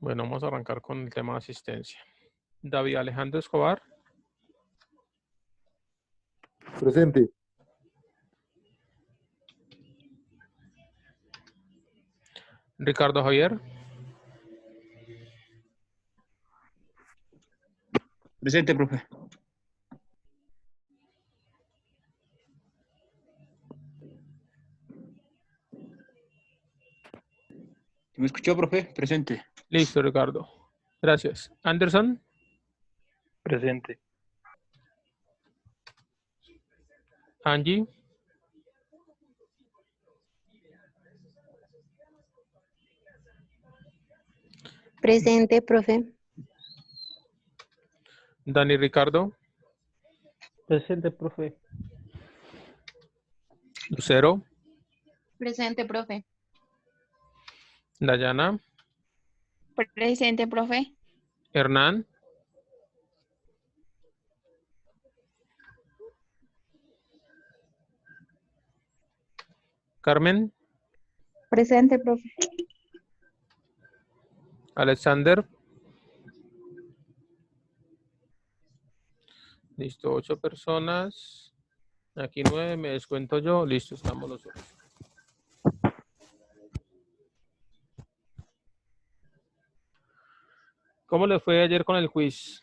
Bueno, vamos a arrancar con el tema de asistencia. David Alejandro Escobar. Presente. Ricardo Javier. Presente, profe. ¿Me escuchó, profe? Presente. Listo, Ricardo. Gracias. Anderson. Presente. Angie. Presente, profe. Dani Ricardo. Presente, profe. Lucero. Presente, profe. Dayana. Presente, profe. Hernán. Carmen. Presente, profe. Alexander. Listo, 8 personas. Aquí 9, me descuento yo. Listo, estamos los 8. ¿Cómo le fue ayer con el quiz?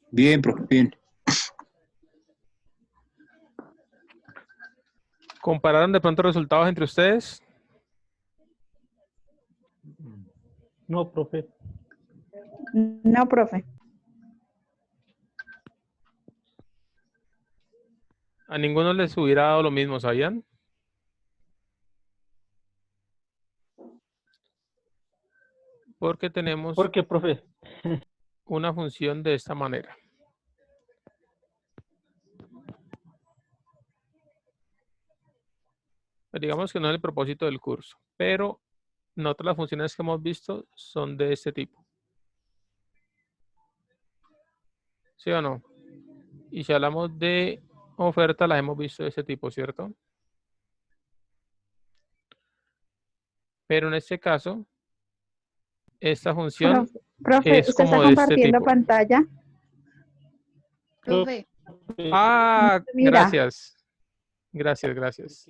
Bien, profe, bien. ¿Compararon de pronto resultados entre ustedes? No, profe. No, profe. A ninguno les hubiera dado lo mismo, ¿sabían? Porque tenemos ¿Por qué, profe? una función de esta manera. Pues digamos que no es el propósito del curso, pero nosotros las funciones que hemos visto son de este tipo. ¿Sí o no? Y si hablamos de oferta, las hemos visto de este tipo, ¿cierto? Pero en este caso, esta función Profe, es ¿usted está como de este compartiendo tipo. pantalla? Profe, Ah, Mira. gracias. Gracias, gracias.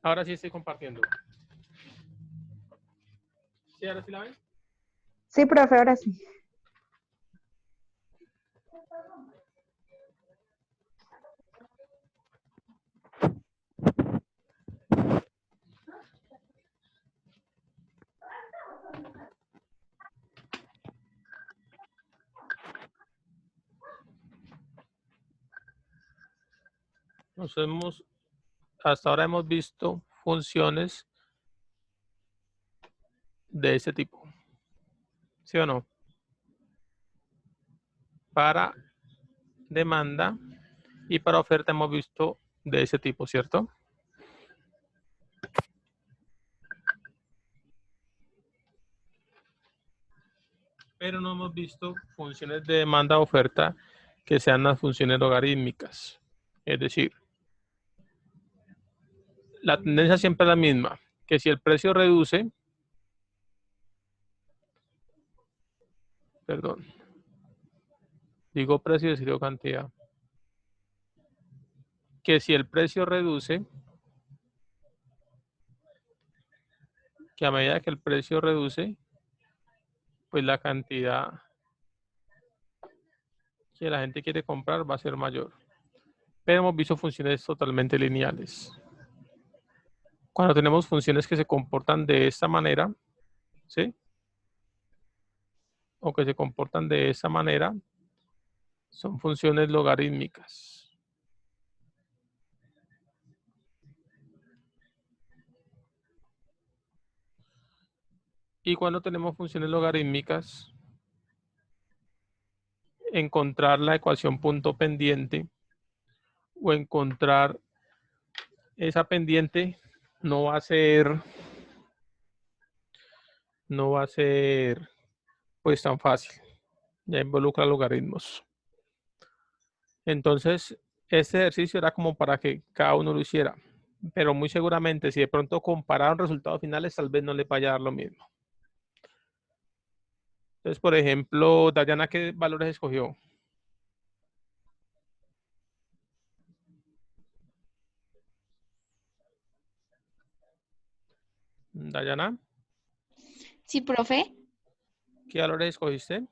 Ahora sí estoy compartiendo. ¿Sí, ahora sí la ven? Sí, profe, ahora sí. Hasta ahora hemos visto funciones de ese tipo. ¿Sí o no? Para demanda y para oferta hemos visto de ese tipo, ¿cierto? Pero no hemos visto funciones de demanda o oferta que sean las funciones logarítmicas. Es decir, la tendencia siempre es la misma, que si el precio reduce, perdón, digo precio y digo cantidad, que si el precio reduce, que a medida que el precio reduce, pues la cantidad que la gente quiere comprar va a ser mayor. Pero hemos visto funciones totalmente lineales. Cuando tenemos funciones que se comportan de esta manera, ¿sí? O que se comportan de esta manera, son funciones logarítmicas. Y cuando tenemos funciones logarítmicas, encontrar la ecuación punto pendiente o encontrar esa pendiente no va a ser pues tan fácil. Ya involucra logaritmos. Entonces, este ejercicio era como para que cada uno lo hiciera. Pero muy seguramente, si de pronto compararon resultados finales, tal vez no le vaya a dar lo mismo. Entonces, por ejemplo, Dayana, ¿qué valores escogió? Dayana, Sí, profe. ¿qué valores escogiste?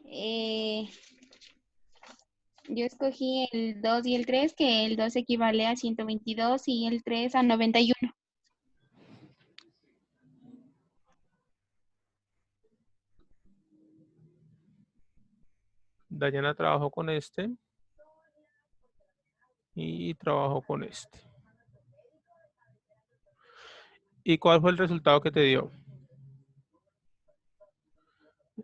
Eh, yo escogí el 2 y el 3, que el 2 equivale a 122 y el 3 a 91. Dayana trabajó con este y trabajó con este. ¿Y cuál fue el resultado que te dio?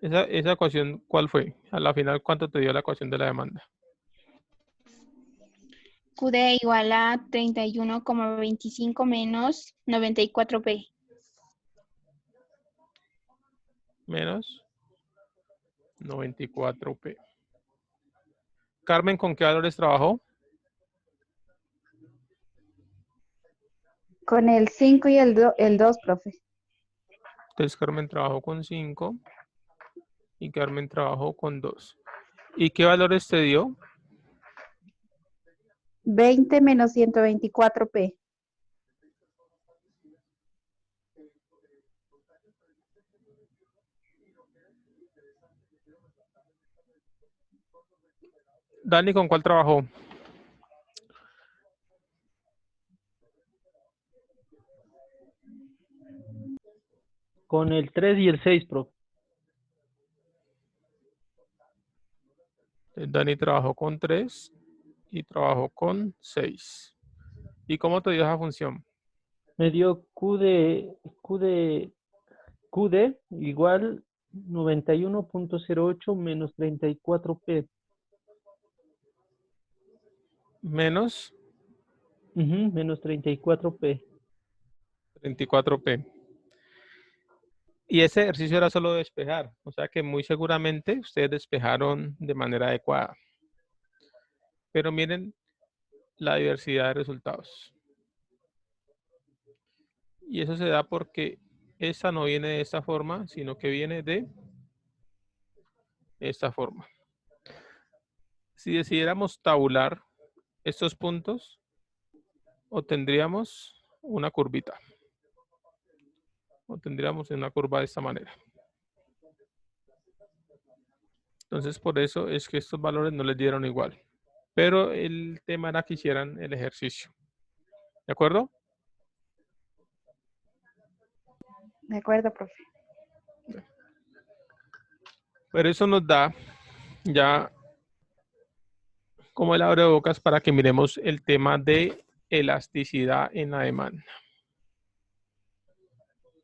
Esa ecuación, ¿cuál fue? A la final, ¿cuánto te dio la ecuación de la demanda? QD igual a 31,25 menos 94P. Menos 94P. Carmen, ¿con qué valores trabajó? Con el 5 y el 2, profe. Entonces, Carmen trabajó con 5 y Carmen trabajó con 2. ¿Y qué valores te dio? 20 menos 124p. Dani, ¿con cuál trabajó? Con el 3 y el 6, profe. Dani trabajó con 3 y trabajó con 6. ¿Y cómo te dio esa función? Me dio QD igual 91,08 menos 34p. Menos Menos 34p. 34P. Y ese ejercicio era solo despejar. O sea que muy seguramente ustedes despejaron de manera adecuada. Pero miren la diversidad de resultados. Y eso se da porque esta no viene de esta forma, sino que viene de esta forma. Si decidiéramos tabular estos puntos, obtendríamos una curvita. Obtendríamos una curva de esta manera. Entonces, por eso es que estos valores no les dieron igual. Pero el tema era que hicieran el ejercicio. ¿De acuerdo? De acuerdo, profe. Pero eso nos da ya como el abrebocas para que miremos el tema de elasticidad en la demanda.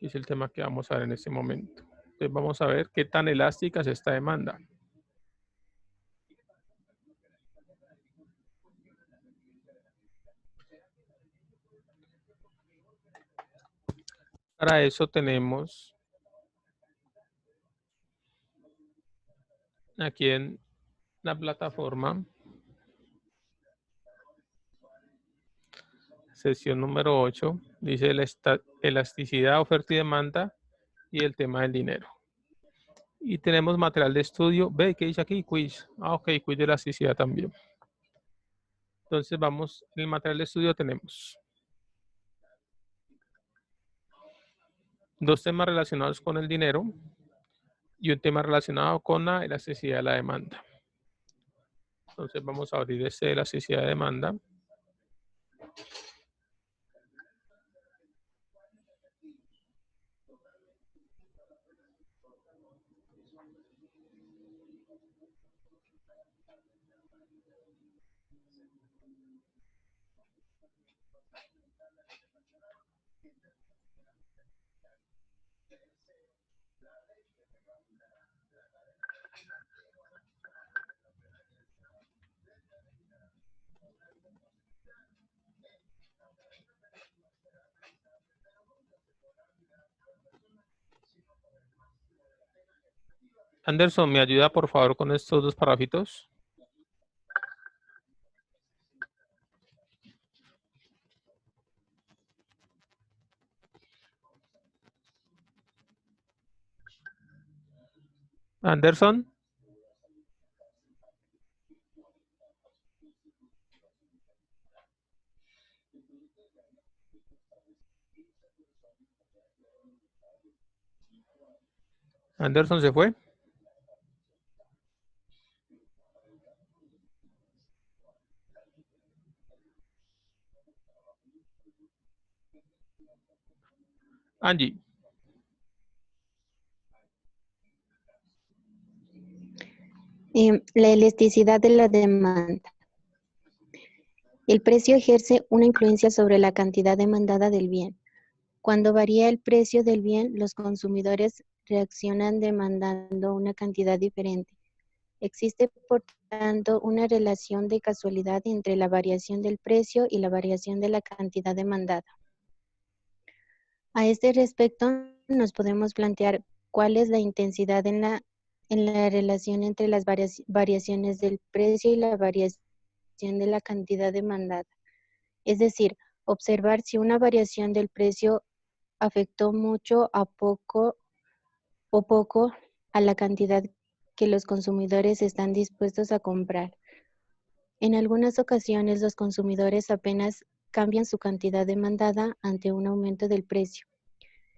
Es el tema que vamos a ver en este momento. Entonces vamos a ver qué tan elástica es esta demanda. Para eso tenemos aquí en la plataforma sesión número 8, dice la elasticidad, oferta y demanda y el tema del dinero. Y tenemos material de estudio. Ve, ¿qué dice aquí? Quiz. Ah, ok, quiz de elasticidad también. Entonces vamos, en el material de estudio tenemos dos temas relacionados con el dinero y un tema relacionado con la elasticidad de la demanda. Entonces vamos a abrir este de elasticidad de demanda. Anderson, ¿me ayuda por favor con estos dos párrafitos? Anderson. Anderson se fue. Angie. La elasticidad de la demanda. El precio ejerce una influencia sobre la cantidad demandada del bien. Cuando varía el precio del bien, los consumidores reaccionan demandando una cantidad diferente. Existe, por tanto, una relación de causalidad entre la variación del precio y la variación de la cantidad demandada. A este respecto, nos podemos plantear cuál es la intensidad en la relación entre las variaciones del precio y la variación de la cantidad demandada. Es decir, observar si una variación del precio afectó mucho o poco a la cantidad que los consumidores están dispuestos a comprar. En algunas ocasiones, los consumidores apenas cambian su cantidad demandada ante un aumento del precio.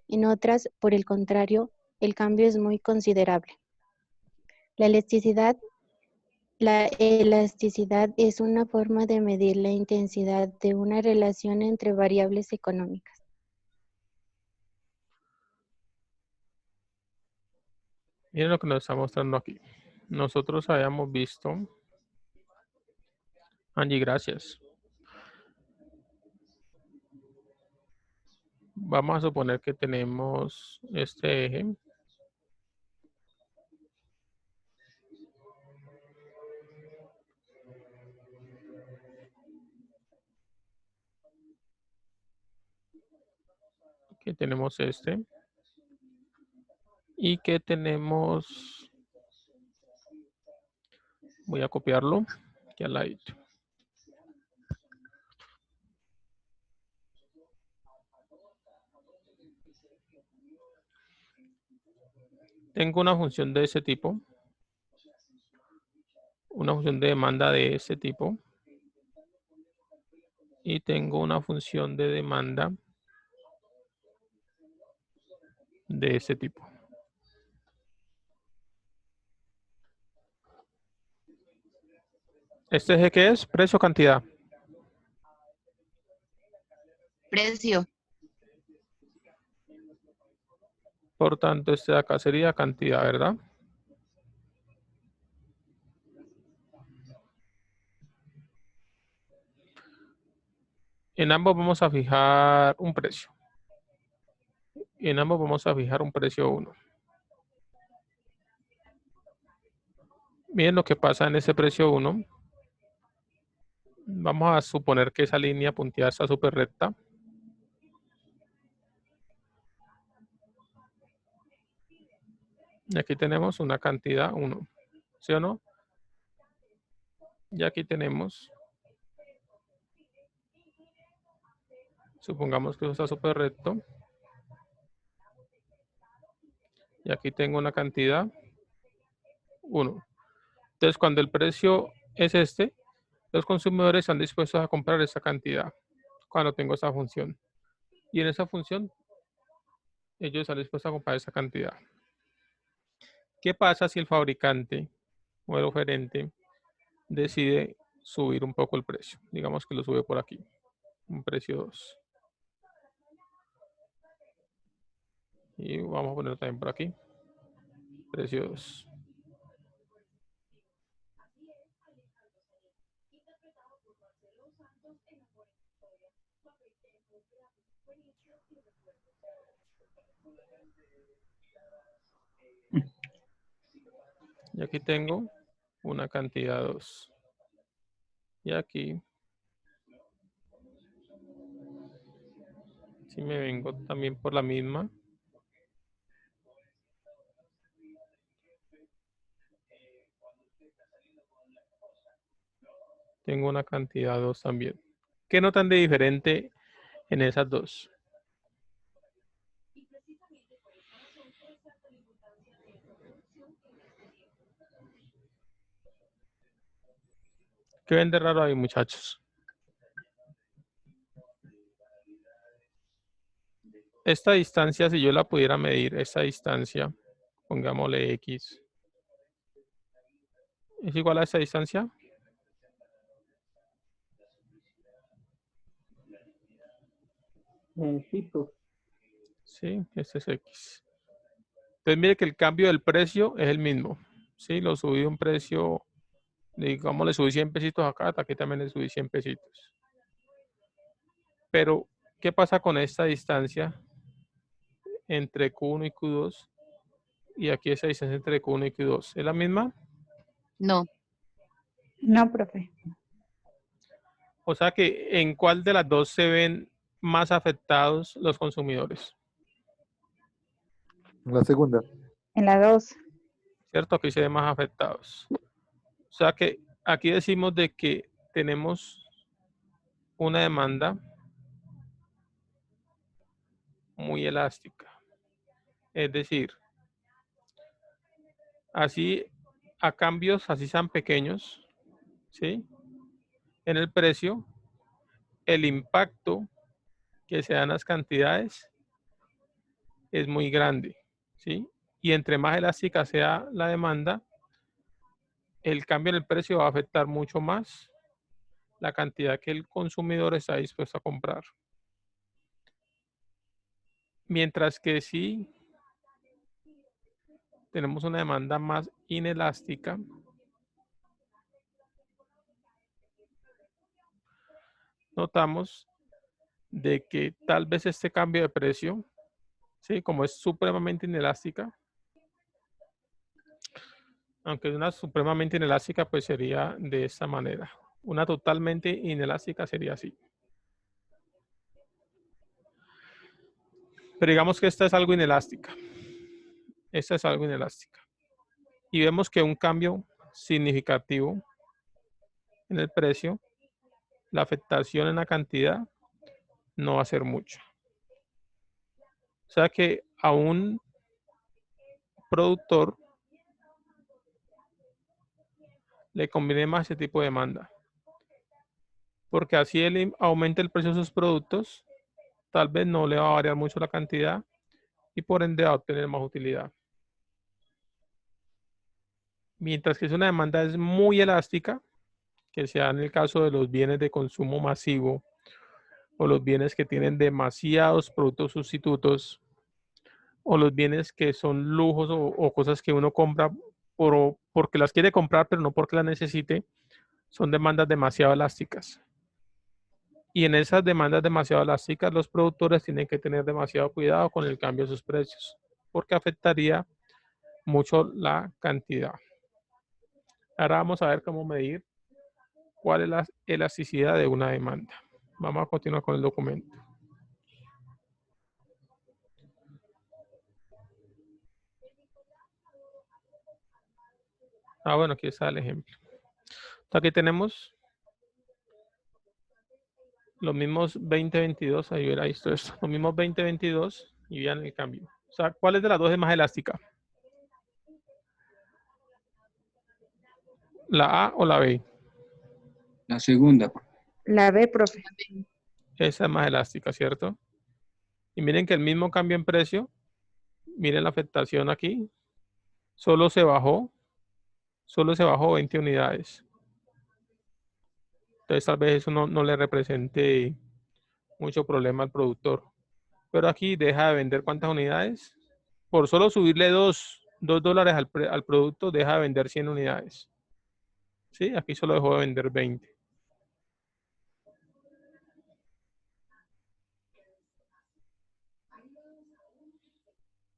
En otras, por el contrario, el cambio es muy considerable. La elasticidad es una forma de medir la intensidad de una relación entre variables económicas. Miren lo que nos está mostrando aquí. Nosotros habíamos visto. Angie, gracias. Vamos a suponer que tenemos este eje. Que tenemos este. Y que tenemos. Voy a copiarlo aquí al lado. Tengo una función de ese tipo. Una función de demanda de ese tipo. Y tengo una función de demanda de ese tipo. ¿Este eje qué es? ¿Precio o cantidad? Precio. Por tanto, este de acá sería cantidad, ¿verdad? En ambos vamos a fijar un precio. En ambos vamos a fijar un precio 1. Miren lo que pasa en ese precio 1. Vamos a suponer que esa línea punteada está súper recta. Y aquí tenemos una cantidad 1. ¿Sí o no? Y aquí tenemos. Supongamos que eso está súper recto. Y aquí tengo una cantidad 1. Entonces, cuando el precio es este, los consumidores están dispuestos a comprar esa cantidad cuando tengo esa función. Y en esa función, ellos están dispuestos a comprar esa cantidad. ¿Qué pasa si el fabricante o el oferente decide subir un poco el precio? Digamos que lo sube por aquí, un precio 2. Y vamos a ponerlo también por aquí, precio 2. Y aquí tengo una cantidad 2. Y aquí, si me vengo también por la misma, tengo una cantidad 2 también. ¿Qué notan de diferente en esas dos? ¿Qué ven de raro ahí, muchachos? Esta distancia, si yo la pudiera medir, esta distancia, pongámosle X, ¿es igual a esta distancia? Sí, profe. Sí, este es X. Entonces mire que el cambio del precio es el mismo. Sí, lo subí un precio, digamos, le subí 100 pesitos acá, aquí también le subí 100 pesitos. Pero, ¿qué pasa con esta distancia entre Q1 y Q2? Y aquí esa distancia entre Q1 y Q2. ¿Es la misma? No, No, profe. O sea que, ¿en cuál de las dos se ven más afectados los consumidores? La segunda. En la 2. ¿Cierto? Aquí se ven más afectados. O sea que aquí decimos de que tenemos una demanda muy elástica. Es decir, así a cambios así sean pequeños, ¿sí? En el precio, el impacto que se dan las cantidades es muy grande, ¿sí? Y entre más elástica sea la demanda, el cambio en el precio va a afectar mucho más la cantidad que el consumidor está dispuesto a comprar. Mientras que si tenemos una demanda más inelástica, notamos de que tal vez este cambio de precio, ¿sí? Como es supremamente inelástica, aunque una supremamente inelástica, pues sería de esta manera. Una totalmente inelástica sería así. Pero digamos que esta es algo inelástica. Esta es algo inelástica. Y vemos que un cambio significativo en el precio, la afectación en la cantidad no va a ser mucho. O sea que a un productor le conviene más ese tipo de demanda. Porque así él aumenta el precio de sus productos, tal vez no le va a variar mucho la cantidad y por ende va a obtener más utilidad. Mientras que si una demanda es muy elástica, que sea en el caso de los bienes de consumo masivo o los bienes que tienen demasiados productos sustitutos o los bienes que son lujos o cosas que uno compra porque las quiere comprar pero no porque las necesite, son demandas demasiado elásticas. Y en esas demandas demasiado elásticas, los productores tienen que tener demasiado cuidado con el cambio de sus precios, porque afectaría mucho la cantidad. Ahora vamos a ver cómo medir cuál es la elasticidad de una demanda. Vamos a continuar con el documento. Bueno, aquí está el ejemplo. Aquí tenemos los mismos 2022, ahí hubiera visto esto, los mismos 2022 y vean el cambio. O sea, ¿cuál es de las dos es más elástica? ¿La A o la B? La segunda, profe. La B, profe. Esa es más elástica, ¿cierto? Y miren que el mismo cambio en precio, miren la afectación aquí, solo se bajó 20 unidades. Entonces tal vez eso no le represente mucho problema al productor. Pero aquí deja de vender ¿cuántas unidades? Por solo subirle $2 al producto, deja de vender 100 unidades. ¿Sí? Aquí solo dejó de vender 20.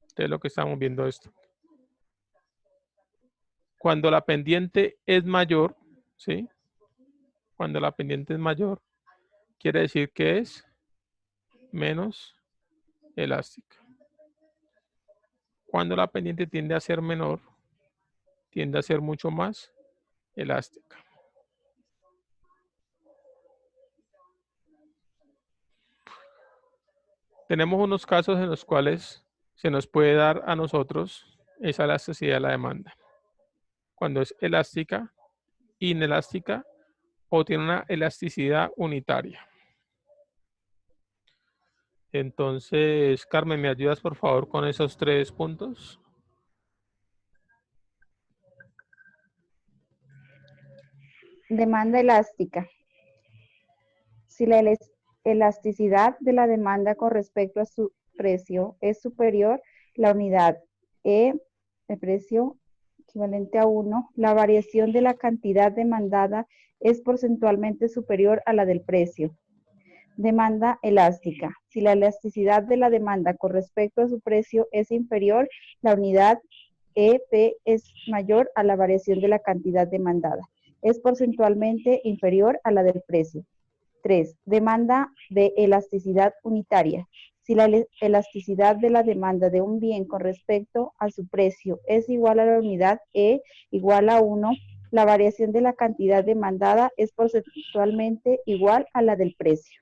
Entonces lo que estamos viendo esto. Cuando la pendiente es mayor, ¿sí? Cuando la pendiente es mayor, quiere decir que es menos elástica. Cuando la pendiente tiende a ser menor, tiende a ser mucho más elástica. Tenemos unos casos en los cuales se nos puede dar a nosotros esa elasticidad de la demanda. Cuando es elástica, inelástica o tiene una elasticidad unitaria. Entonces, Carmen, ¿me ayudas por favor con esos 3 puntos? Demanda elástica. Si la elasticidad de la demanda con respecto a su precio es superior, la unidad E, el precio equivalente a 1, la variación de la cantidad demandada es porcentualmente superior a la del precio. Demanda elástica. Si la elasticidad de la demanda con respecto a su precio es inferior, la unidad EP es mayor a la variación de la cantidad demandada. Es porcentualmente inferior a la del precio. 3. Demanda de elasticidad unitaria. Si la elasticidad de la demanda de un bien con respecto a su precio es igual a la unidad E igual a 1, la variación de la cantidad demandada es porcentualmente igual a la del precio.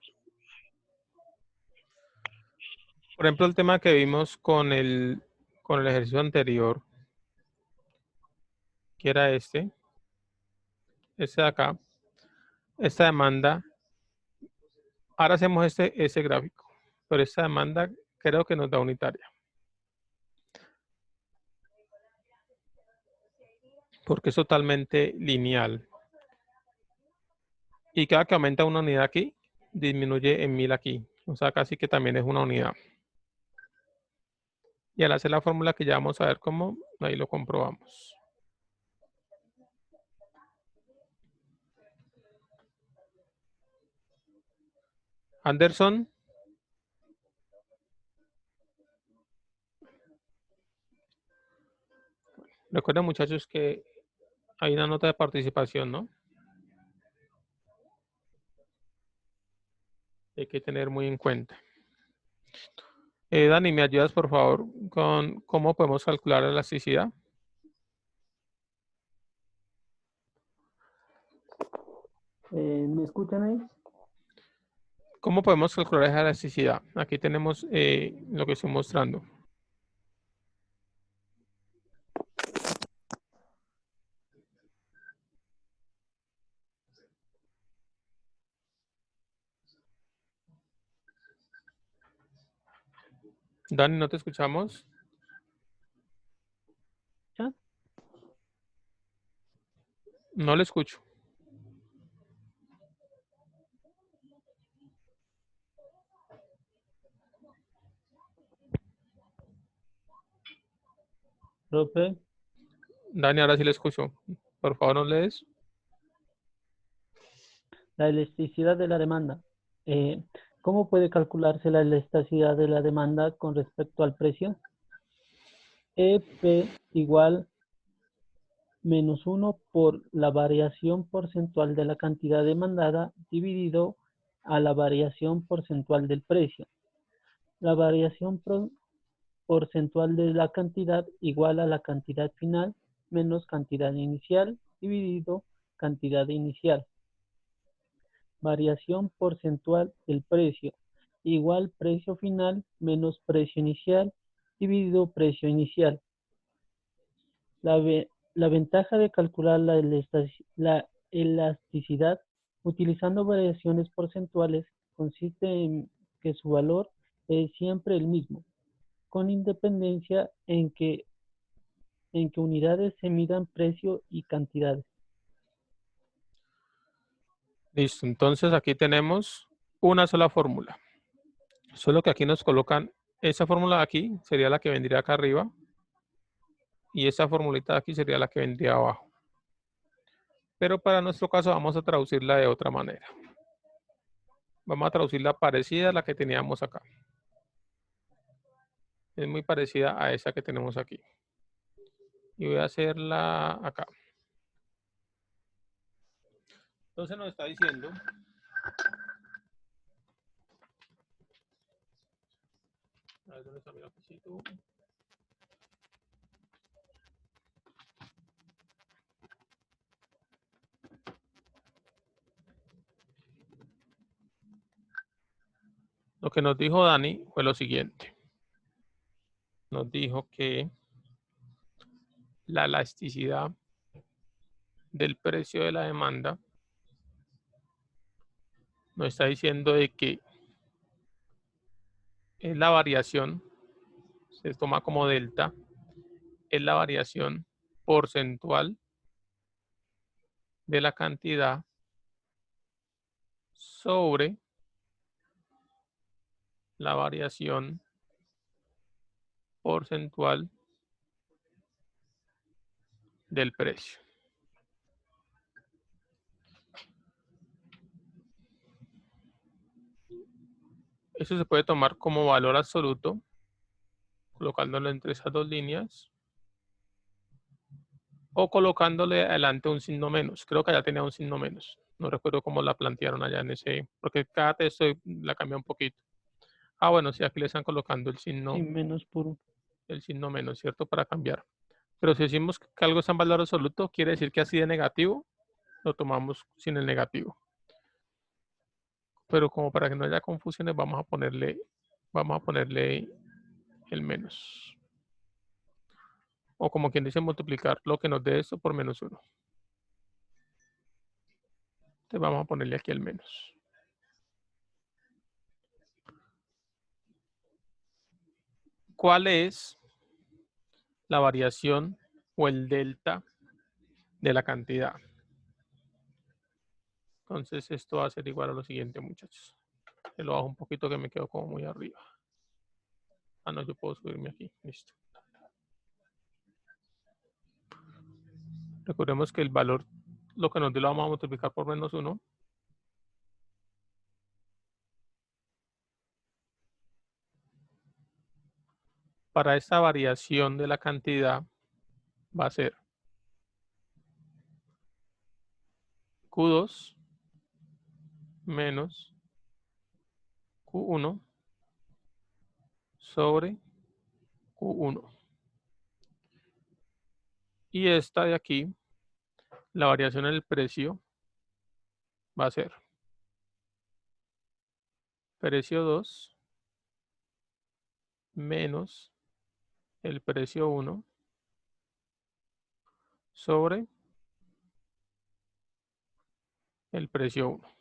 Por ejemplo, el tema que vimos con el ejercicio anterior, que era este de acá, esta demanda, ahora hacemos ese gráfico, pero esta demanda creo que nos da unitaria. Porque es totalmente lineal. Y cada que aumenta una unidad aquí, disminuye en 1000 aquí. O sea, casi que también es una unidad. Y al hacer la fórmula que ya vamos a ver cómo, ahí lo comprobamos. Anderson. Recuerden, muchachos, que hay una nota de participación, ¿no? Hay que tener muy en cuenta. Dani, ¿me ayudas, por favor, con cómo podemos calcular la elasticidad? ¿Me escuchan ahí? ¿Cómo podemos calcular esa elasticidad? Aquí tenemos lo que estoy mostrando. Dani, ¿no te escuchamos? ¿Ya? No le escucho. Profe, Dani, ahora sí le escucho. Por favor, no lees. la elasticidad de la demanda. ¿Cómo puede calcularse la elasticidad de la demanda con respecto al precio? EP igual menos 1 por la variación porcentual de la cantidad demandada dividido a la variación porcentual del precio. La variación porcentual de la cantidad igual a la cantidad final menos cantidad inicial dividido cantidad inicial. Variación porcentual del precio igual precio final menos precio inicial dividido precio inicial. La ventaja de calcular la elasticidad utilizando variaciones porcentuales consiste en que su valor es siempre el mismo, con independencia en que unidades se midan precio y cantidades. Listo, entonces aquí tenemos una sola fórmula. Solo que aquí nos colocan, esa fórmula de aquí sería la que vendría acá arriba. Y esta formulita de aquí sería la que vendría abajo. Pero para nuestro caso vamos a traducirla de otra manera. Vamos a traducirla parecida a la que teníamos acá. Es muy parecida a esa que tenemos aquí. Y voy a hacerla acá. Entonces nos está diciendo a ver dónde está mi lapicito. Lo que nos dijo Dani fue lo siguiente. Nos dijo que la elasticidad del precio de la demanda nos está diciendo de que es la variación, se toma como delta, es la variación porcentual de la cantidad sobre la variación porcentual del precio. Eso se puede tomar como valor absoluto, colocándolo entre esas dos líneas, o colocándole adelante un signo menos. Creo que allá tenía un signo menos. No recuerdo cómo la plantearon allá en ese, porque cada texto la cambia un poquito. Ah, bueno, sí, aquí le están colocando el signo, Sí, menos por 1. el signo menos, ¿cierto? Para cambiar. Pero si decimos que algo está en valor absoluto, quiere decir que así de negativo, lo tomamos sin el negativo. Pero como para que no haya confusiones, vamos a ponerle el menos. O como quien dice, multiplicar lo que nos dé esto por menos 1. Entonces vamos a ponerle aquí el menos. ¿Cuál es la variación o el delta de la cantidad? Entonces esto va a ser igual a lo siguiente, muchachos. Se lo bajo un poquito que me quedo como muy arriba. Ah, no, yo puedo subirme aquí. Listo. Recordemos que el valor, lo que nos dé lo vamos a multiplicar por menos 1. Para esta variación de la cantidad va a ser Q2 menos Q1 sobre Q1. Y esta de aquí, la variación en el precio, va a ser precio 2 menos el precio 1 sobre el precio 1.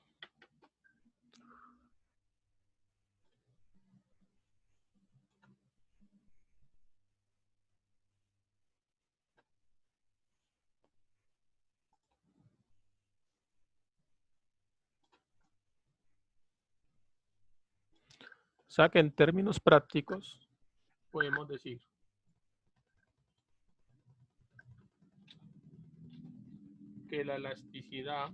O sea que en términos prácticos podemos decir que la elasticidad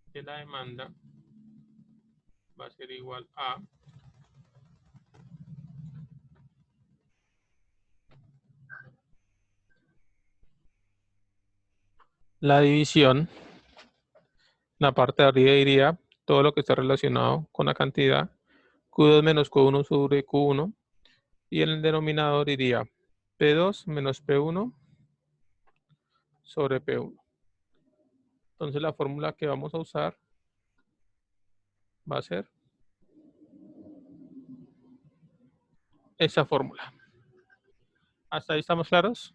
de la demanda va a ser igual a la división, la parte de arriba diría todo lo que está relacionado con la cantidad, Q2 menos Q1 sobre Q1, y en el denominador iría P2 menos P1 sobre P1. Entonces la fórmula que vamos a usar va a ser esa fórmula. ¿Hasta ahí estamos claros?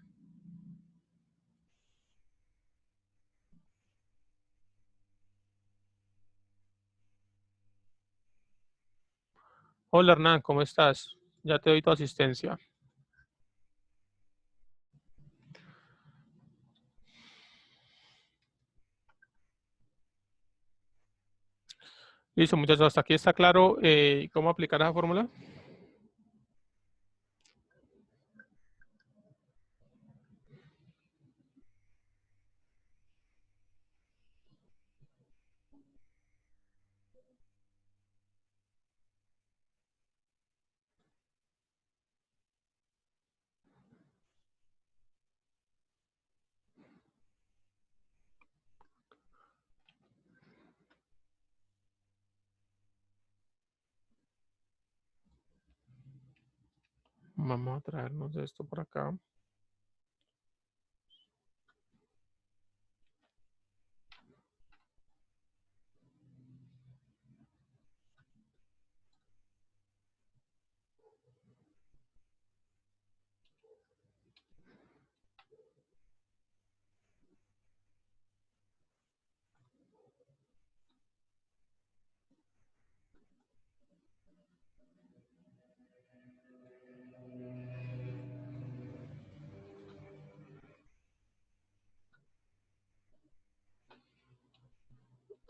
Hola Hernán, ¿cómo estás? Ya te doy tu asistencia. Listo, muchachos, hasta aquí está claro cómo aplicar esa fórmula. Vamos a traernos esto por acá.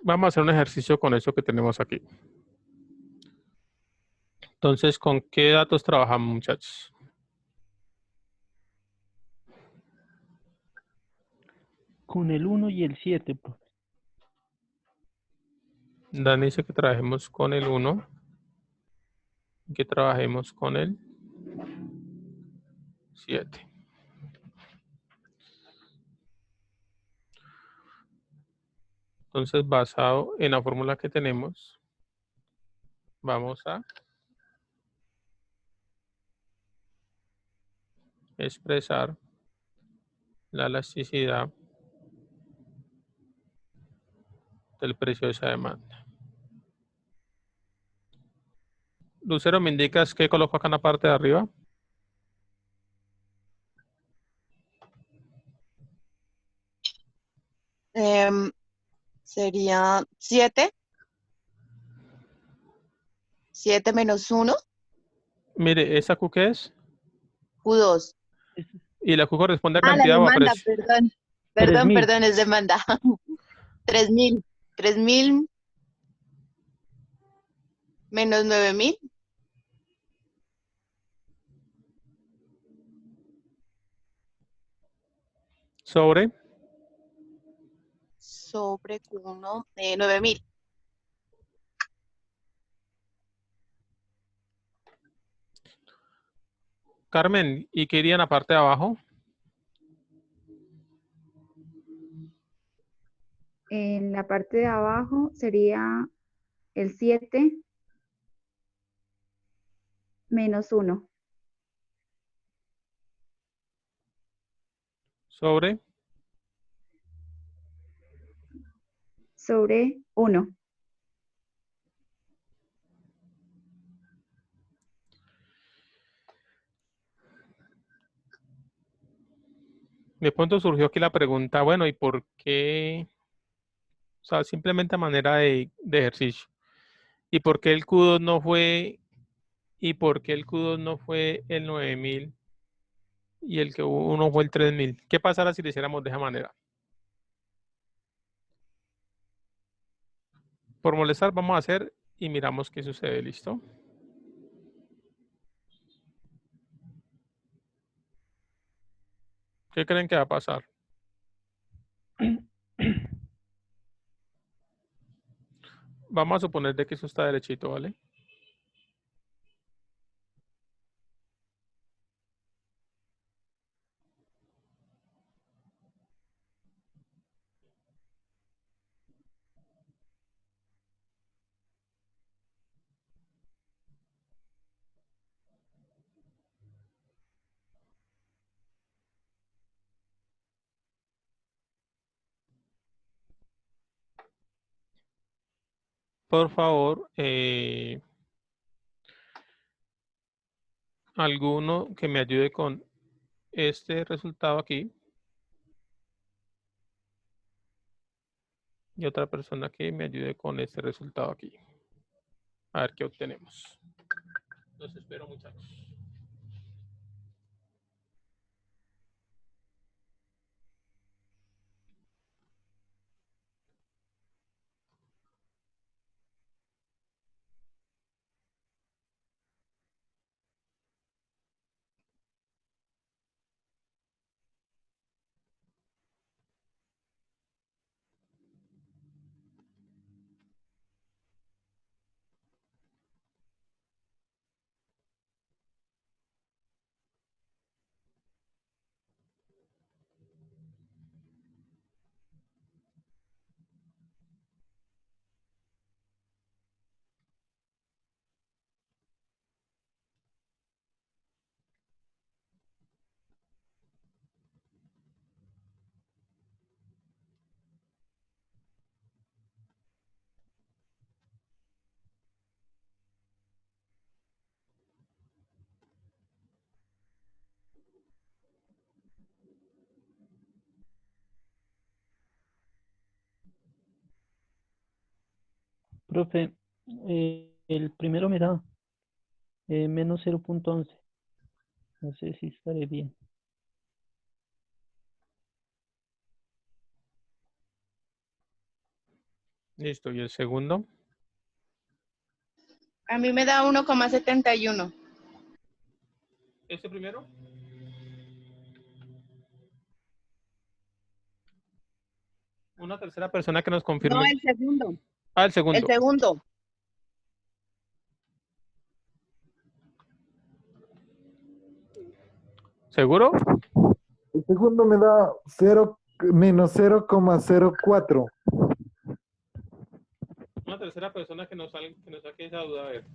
Vamos a hacer un ejercicio con eso que tenemos aquí. Entonces, ¿con qué datos trabajamos, muchachos? Con el 1 y el 7, profe. Dani dice que trabajemos con el 1, que trabajemos con el 7. Entonces, basado en la fórmula que tenemos, vamos a expresar la elasticidad del precio de esa demanda. Lucero, ¿me indicas qué coloco acá en la parte de arriba? Sería 7. 7 menos 1, Mire, ¿esa Q qué es? Q2. Y la Q corresponde a La cantidad o a demanda, precio. perdón. 3.000. Perdón, es demanda. 3.000. 3.000 menos 9.000. Sobre. Sobre Q1, 9.000. Carmen, ¿y qué iría en la parte de abajo? En la parte de abajo sería el 7 menos 1 Sobre. sobre 1. De pronto surgió aquí la pregunta, bueno, ¿y por qué? O sea, simplemente a manera de ejercicio. ¿Y por qué el Q2 no fue, y por qué el Q2 no fue el 9.000 y el que uno fue el 3.000? ¿Qué pasará si lo hiciéramos de esa manera? Por molestar, vamos a hacer y miramos qué sucede, ¿listo? ¿Qué creen que va a pasar? Vamos a suponer de que eso está derechito, ¿vale? Por favor, alguno que me ayude con este resultado aquí. Y otra persona que me ayude con este resultado aquí. A ver qué obtenemos. Los espero, muchachos. Profe, el primero me da menos 0.11. No sé si estaré bien. Listo. ¿Y el segundo? A mí me da 1,71. ¿Este primero? Una tercera persona que nos No, confirme. el segundo. Ah, el El segundo. segundo. ¿Seguro? El segundo me da menos 0,04. Una tercera persona que nos saque esa duda. A ver.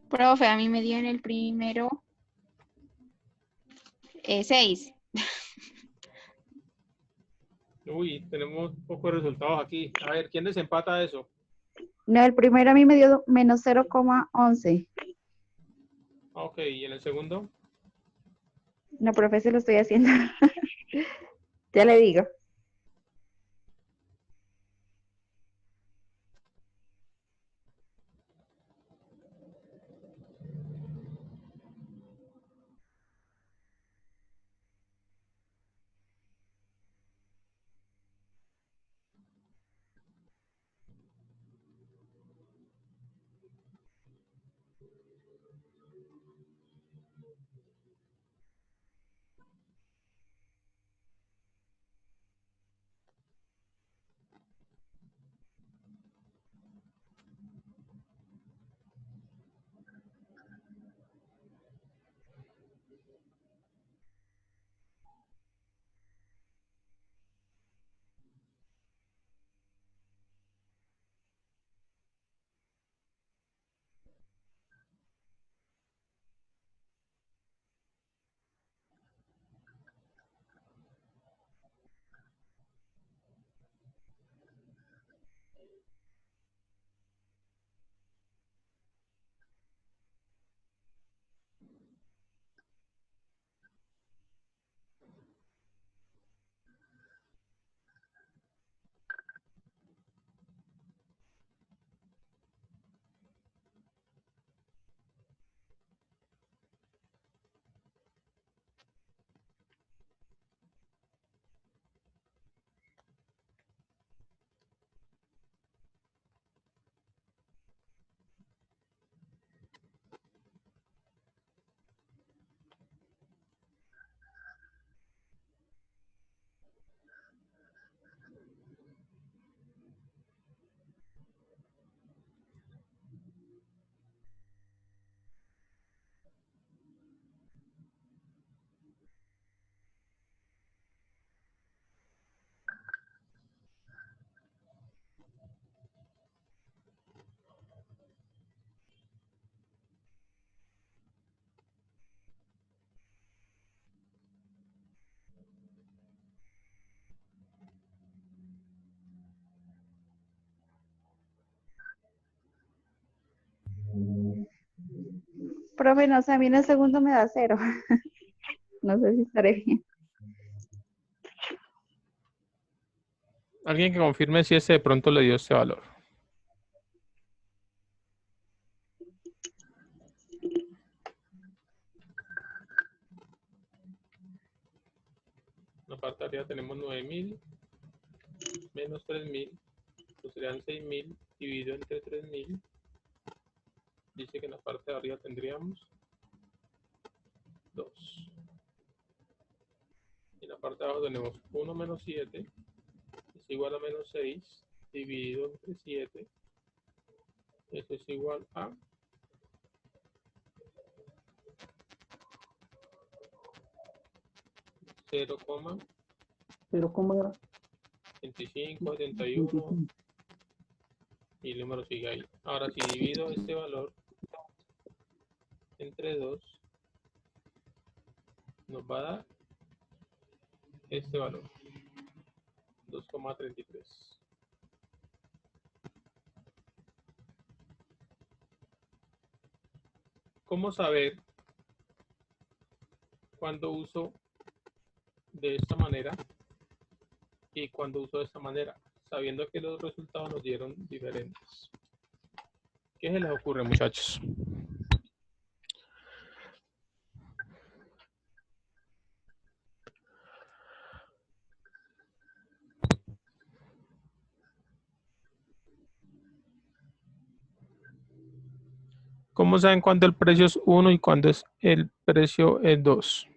Profe, a mí me dio en el primero 6. Uy, tenemos pocos resultados aquí. A ver, ¿quién desempata eso? No, el primero a mí me dio menos 0,11. Ah, ok, ¿y en el segundo? No, profe, se lo estoy haciendo. Ya le digo. Profe, no sé, a mí en el segundo me da 0. No sé si estaré bien. Alguien que confirme si ese de pronto le dio este valor. En la parte de arriba tenemos 9.000 menos 3.000. Pues serían 6.000 dividido entre 3.000. Dice que en la parte de arriba tendríamos 2. Y en la parte de abajo tenemos 1 menos 7 es igual a menos 6 dividido entre 7. Eso es igual a 0,25, 71 y el número sigue ahí. Ahora si divido este valor entre 2 nos va a dar este valor, 2,33. ¿Cómo saber cuándo uso de esta manera y cuándo uso de esta manera? sabiendo que los resultados nos dieron diferentes. ¿Qué se les ocurre, muchachos? ¿Cómo saben cuándo el precio es 1 y cuándo es el precio es 2?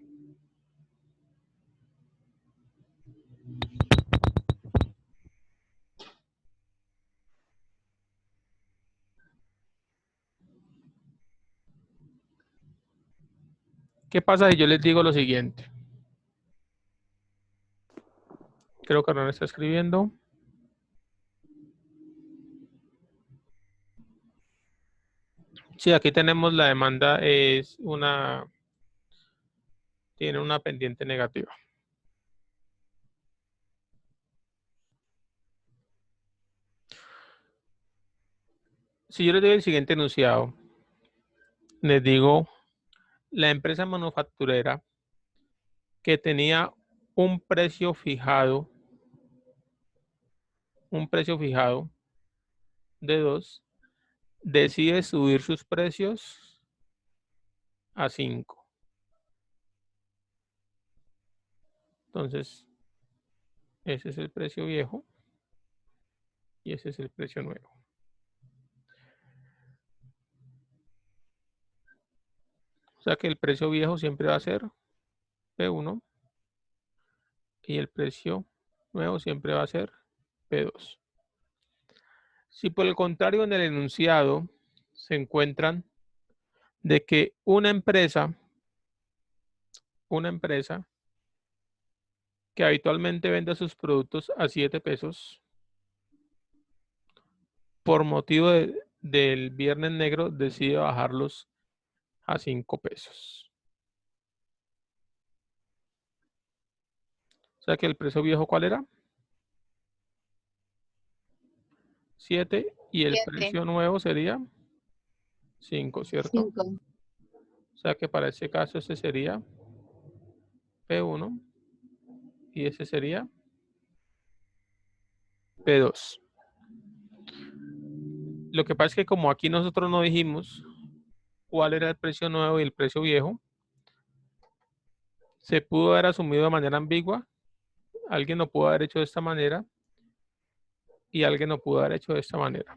¿Qué pasa si yo les digo lo siguiente? Creo que Hernán está escribiendo. Sí, aquí tenemos la demanda, tiene una pendiente negativa. Si yo les doy el siguiente enunciado, les digo, la empresa manufacturera que tenía un precio fijado de 2, decide subir sus precios a 5. Entonces, ese es el precio viejo y ese es el precio nuevo. O sea que el precio viejo siempre va a ser P1 y el precio nuevo siempre va a ser P2. Si por el contrario en el enunciado se encuentran de que una empresa que habitualmente vende sus productos a 7 pesos, por motivo del viernes negro decide bajarlos a 5 pesos. O sea que el precio viejo, ¿cuál era? 7 y el 7. precio nuevo sería 5, ¿cierto? 5. O sea que para ese caso ese sería P1 y ese sería P2. Lo que pasa es que como aquí nosotros no dijimos cuál era el precio nuevo y el precio viejo, se pudo haber asumido de manera ambigua. Alguien lo pudo haber hecho de esta manera y alguien lo pudo haber hecho de esta manera.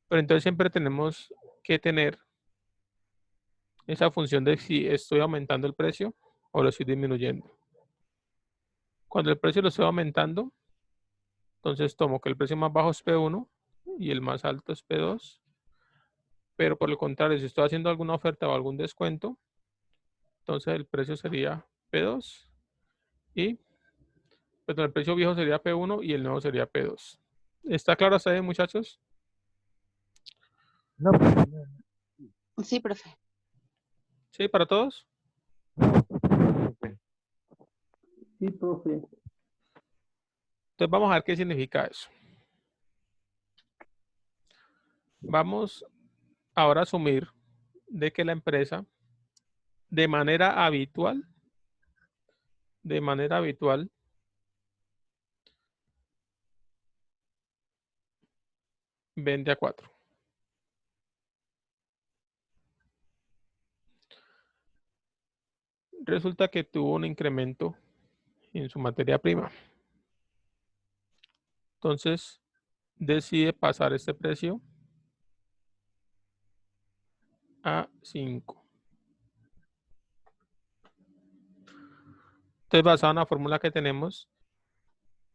Pero entonces siempre tenemos que tener esa función de si estoy aumentando el precio o lo estoy disminuyendo. Cuando el precio lo estoy aumentando, entonces tomo que el precio más bajo es P1 y el más alto es P2. Pero por el contrario, si estoy haciendo alguna oferta o algún descuento, entonces el precio sería P2 y perdón, el precio viejo sería P1 y el nuevo sería P2. ¿Está claro hasta ahí, muchachos? No, Sí, profe. ¿Sí, para todos? Sí, profe. Entonces vamos a ver qué significa eso. Vamos ahora a asumir de que la empresa de manera habitual vende a 4. Resulta que tuvo un incremento en su materia prima. Entonces decide pasar este precio a 5. Entonces, basado en la fórmula que tenemos,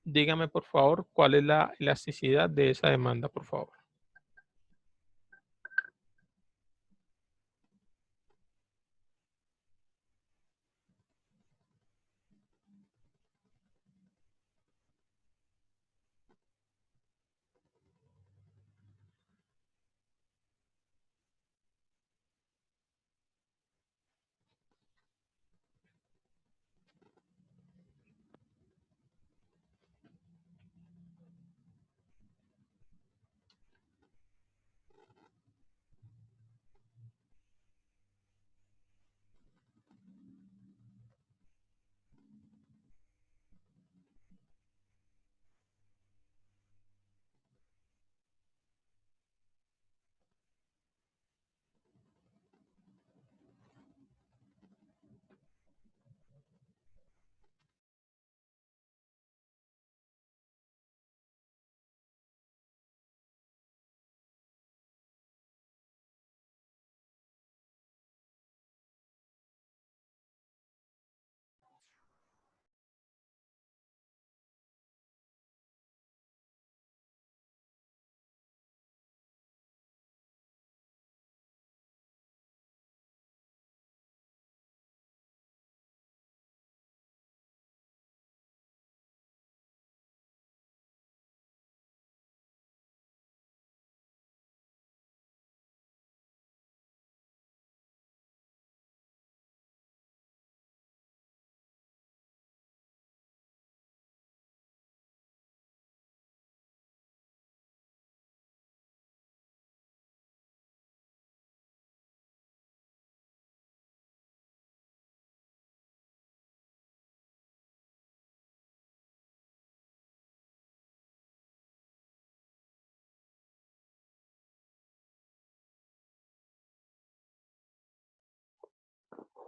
dígame por favor cuál es la elasticidad de esa demanda, por favor.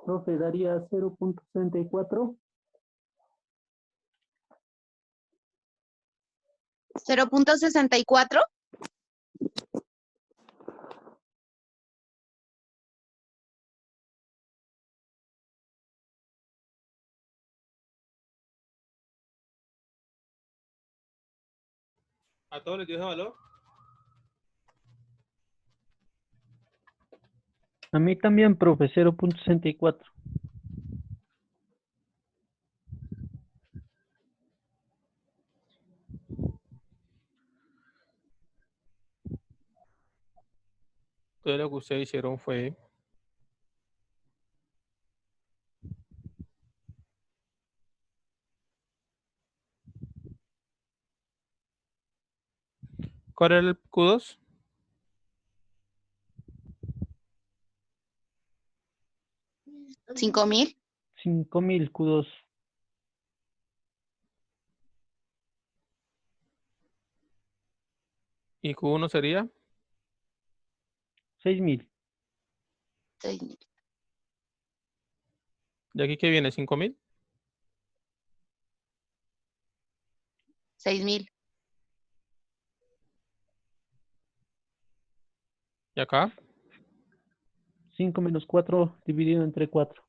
Profe, daría 0.64. 0.64. ¿A todos les dio ese valor? A mí también, profe, 0.64. Entonces lo que ustedes hicieron fue ¿cuál era el Q2? 5.000. 5.000 Q2. Y Q1 sería 6.000. 6.000. ¿de aquí que viene? 5.000. 6.000. ¿Y acá? 5 menos 4 dividido entre 4.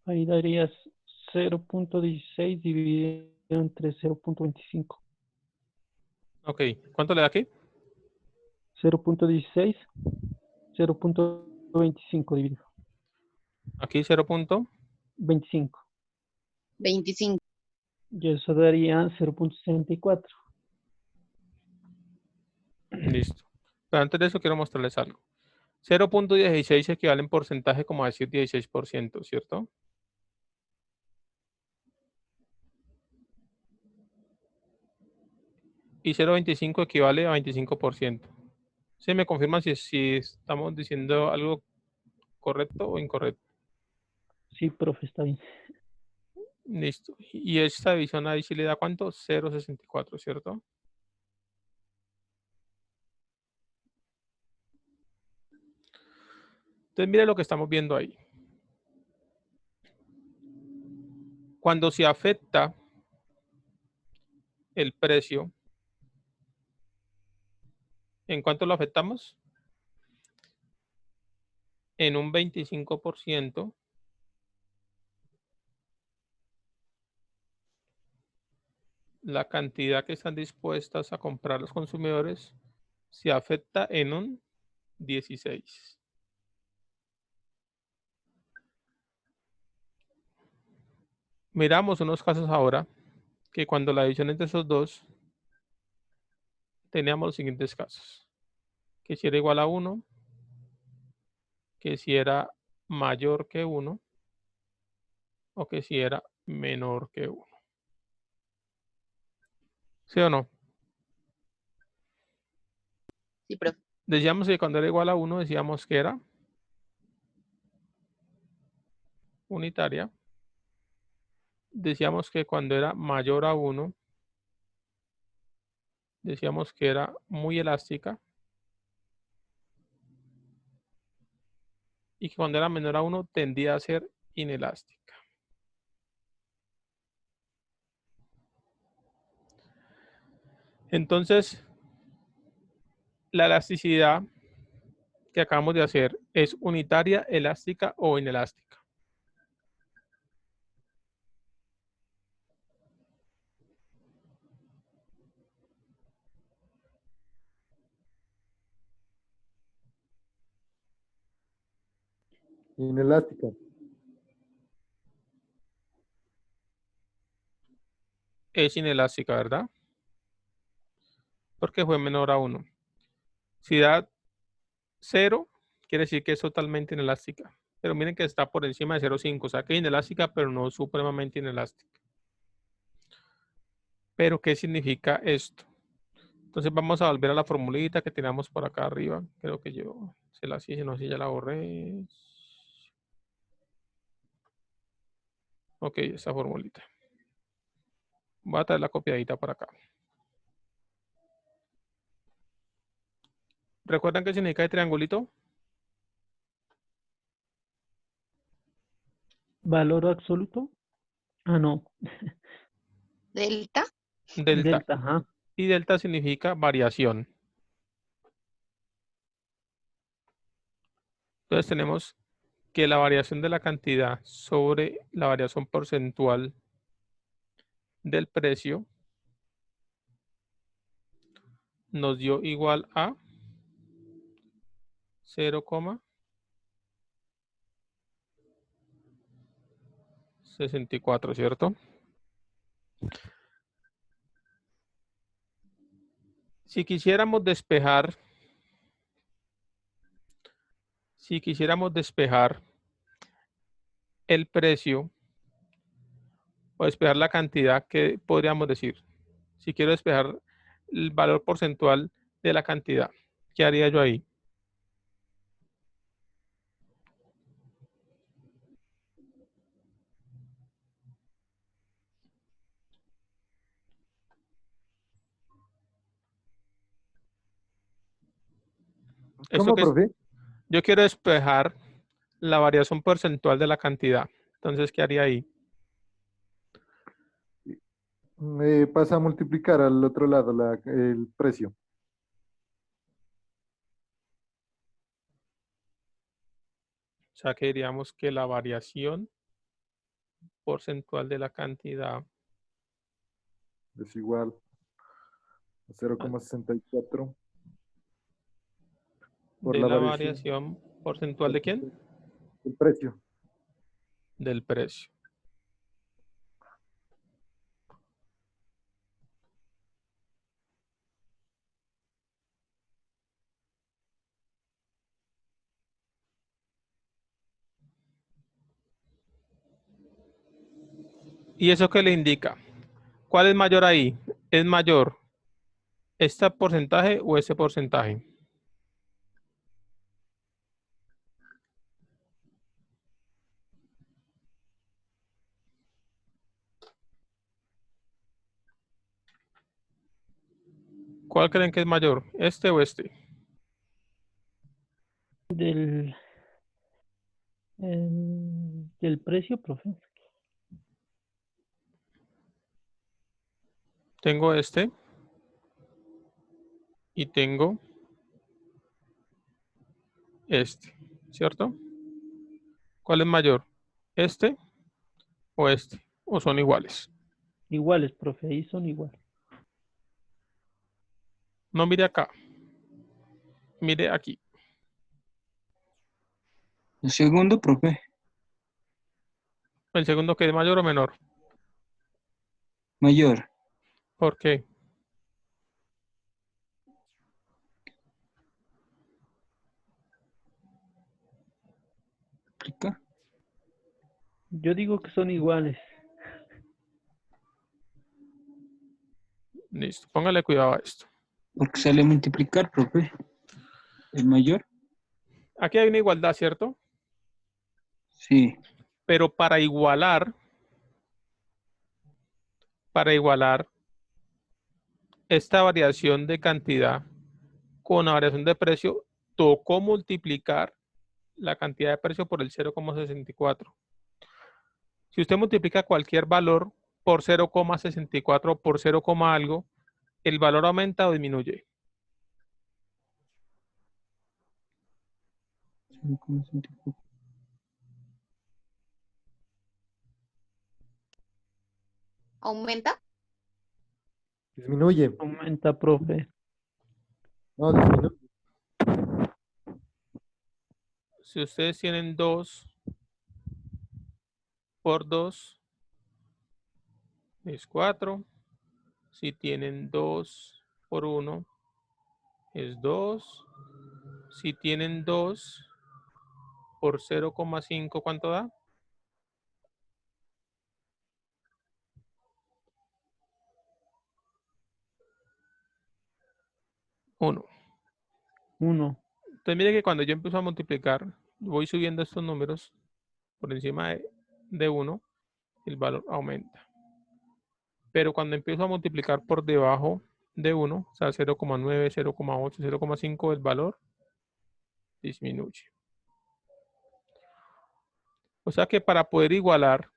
Ahí darías 0.16 dividido entre 0.25. Ok. ¿Cuánto le da aquí? 0.16, 0.25 dividido. Aquí 0.25. 25. 25. Y eso daría 0.64. Listo. Pero antes de eso quiero mostrarles algo. 0.16 equivale en porcentaje como a decir 16%, ¿cierto? Y 0.25 equivale a 25%. ¿Sí me confirman si estamos diciendo algo correcto o incorrecto? Sí, profe, está bien. Listo. Y esta división ahí sí le da ¿cuánto? 0.64, ¿cierto? Entonces mire lo que estamos viendo ahí. Cuando se afecta el precio, ¿en cuánto lo afectamos? En un 25%. La cantidad que están dispuestas a comprar los consumidores se afecta en un 16. Miramos unos casos ahora que cuando la división entre esos dos teníamos los siguientes casos. Que si era igual a 1, que si era mayor que 1 o que si era menor que 1. ¿Sí o no? Sí, profe. Decíamos que cuando era igual a 1 decíamos que era unitaria. Decíamos que cuando era mayor a 1 decíamos que era muy elástica. Y que cuando era menor a 1 tendía a ser inelástica. Entonces, la elasticidad que acabamos de hacer es unitaria, elástica o inelástica. Inelástica. Es inelástica, ¿verdad? Porque fue menor a 1. Si da 0, quiere decir que es totalmente inelástica. Pero miren que está por encima de 0,5, o sea que es inelástica, pero no supremamente inelástica. Pero, ¿qué significa esto? Entonces vamos a volver a la formulita que teníamos por acá arriba. Creo que yo se la hice, no sé si ya la borré. Ok, esa formulita. Voy a traer la copiadita para acá. ¿Recuerdan qué significa el triangulito? ¿Valor absoluto? Ah, no. Delta. Delta. Delta, ajá. Y delta significa variación. Entonces tenemos que la variación de la cantidad sobre la variación porcentual del precio nos dio igual a 0,64, ¿cierto? Si quisiéramos despejar el precio o despejar la cantidad, ¿qué podríamos decir? Si quiero despejar el valor porcentual de la cantidad, ¿qué haría yo ahí? ¿Esto ¿Cómo, qué es? profe? Yo quiero despejar la variación porcentual de la cantidad. Entonces, ¿qué haría ahí? Me pasa a multiplicar al otro lado el precio. O sea, que diríamos que la variación porcentual de la cantidad Es igual a 0,64 por de la la variación variación porcentual de quién? del precio. Del precio. ¿Y eso qué le indica? ¿Cuál es mayor ahí? ¿Es mayor este porcentaje o ese porcentaje? ¿Cuál creen que es mayor? ¿Este o este? Del precio, profe. Tengo este y tengo este, ¿cierto? ¿Cuál es mayor? ¿Este o este? ¿O son iguales? Iguales, profe, ahí son iguales. No mire acá, mire aquí. El segundo, profe. ¿El segundo que es mayor o menor? Mayor. ¿Por qué? ¿Explica? Yo digo que son iguales. Listo, póngale cuidado a esto. Porque sale a multiplicar, profe. El mayor. Aquí hay una igualdad, ¿cierto? Sí. Pero para igualar esta variación de cantidad con la variación de precio, tocó multiplicar la cantidad de precio por el 0,64. Si usted multiplica cualquier valor por 0,64 por 0, algo, ¿el valor aumenta o disminuye? ¿Aumenta? Disminuye. Aumenta, profe. No, disminuye. Si ustedes tienen 2 por 2 es 4. Si tienen 2 por 1 es 2. Si tienen 2 por 0,5, ¿cuánto da? 1. 1. Entonces mire que cuando yo empiezo a multiplicar, voy subiendo estos números por encima de 1, el valor aumenta. Pero cuando empiezo a multiplicar por debajo de 1, o sea, 0,9, 0,8, 0,5, el valor disminuye. O sea que para poder igualar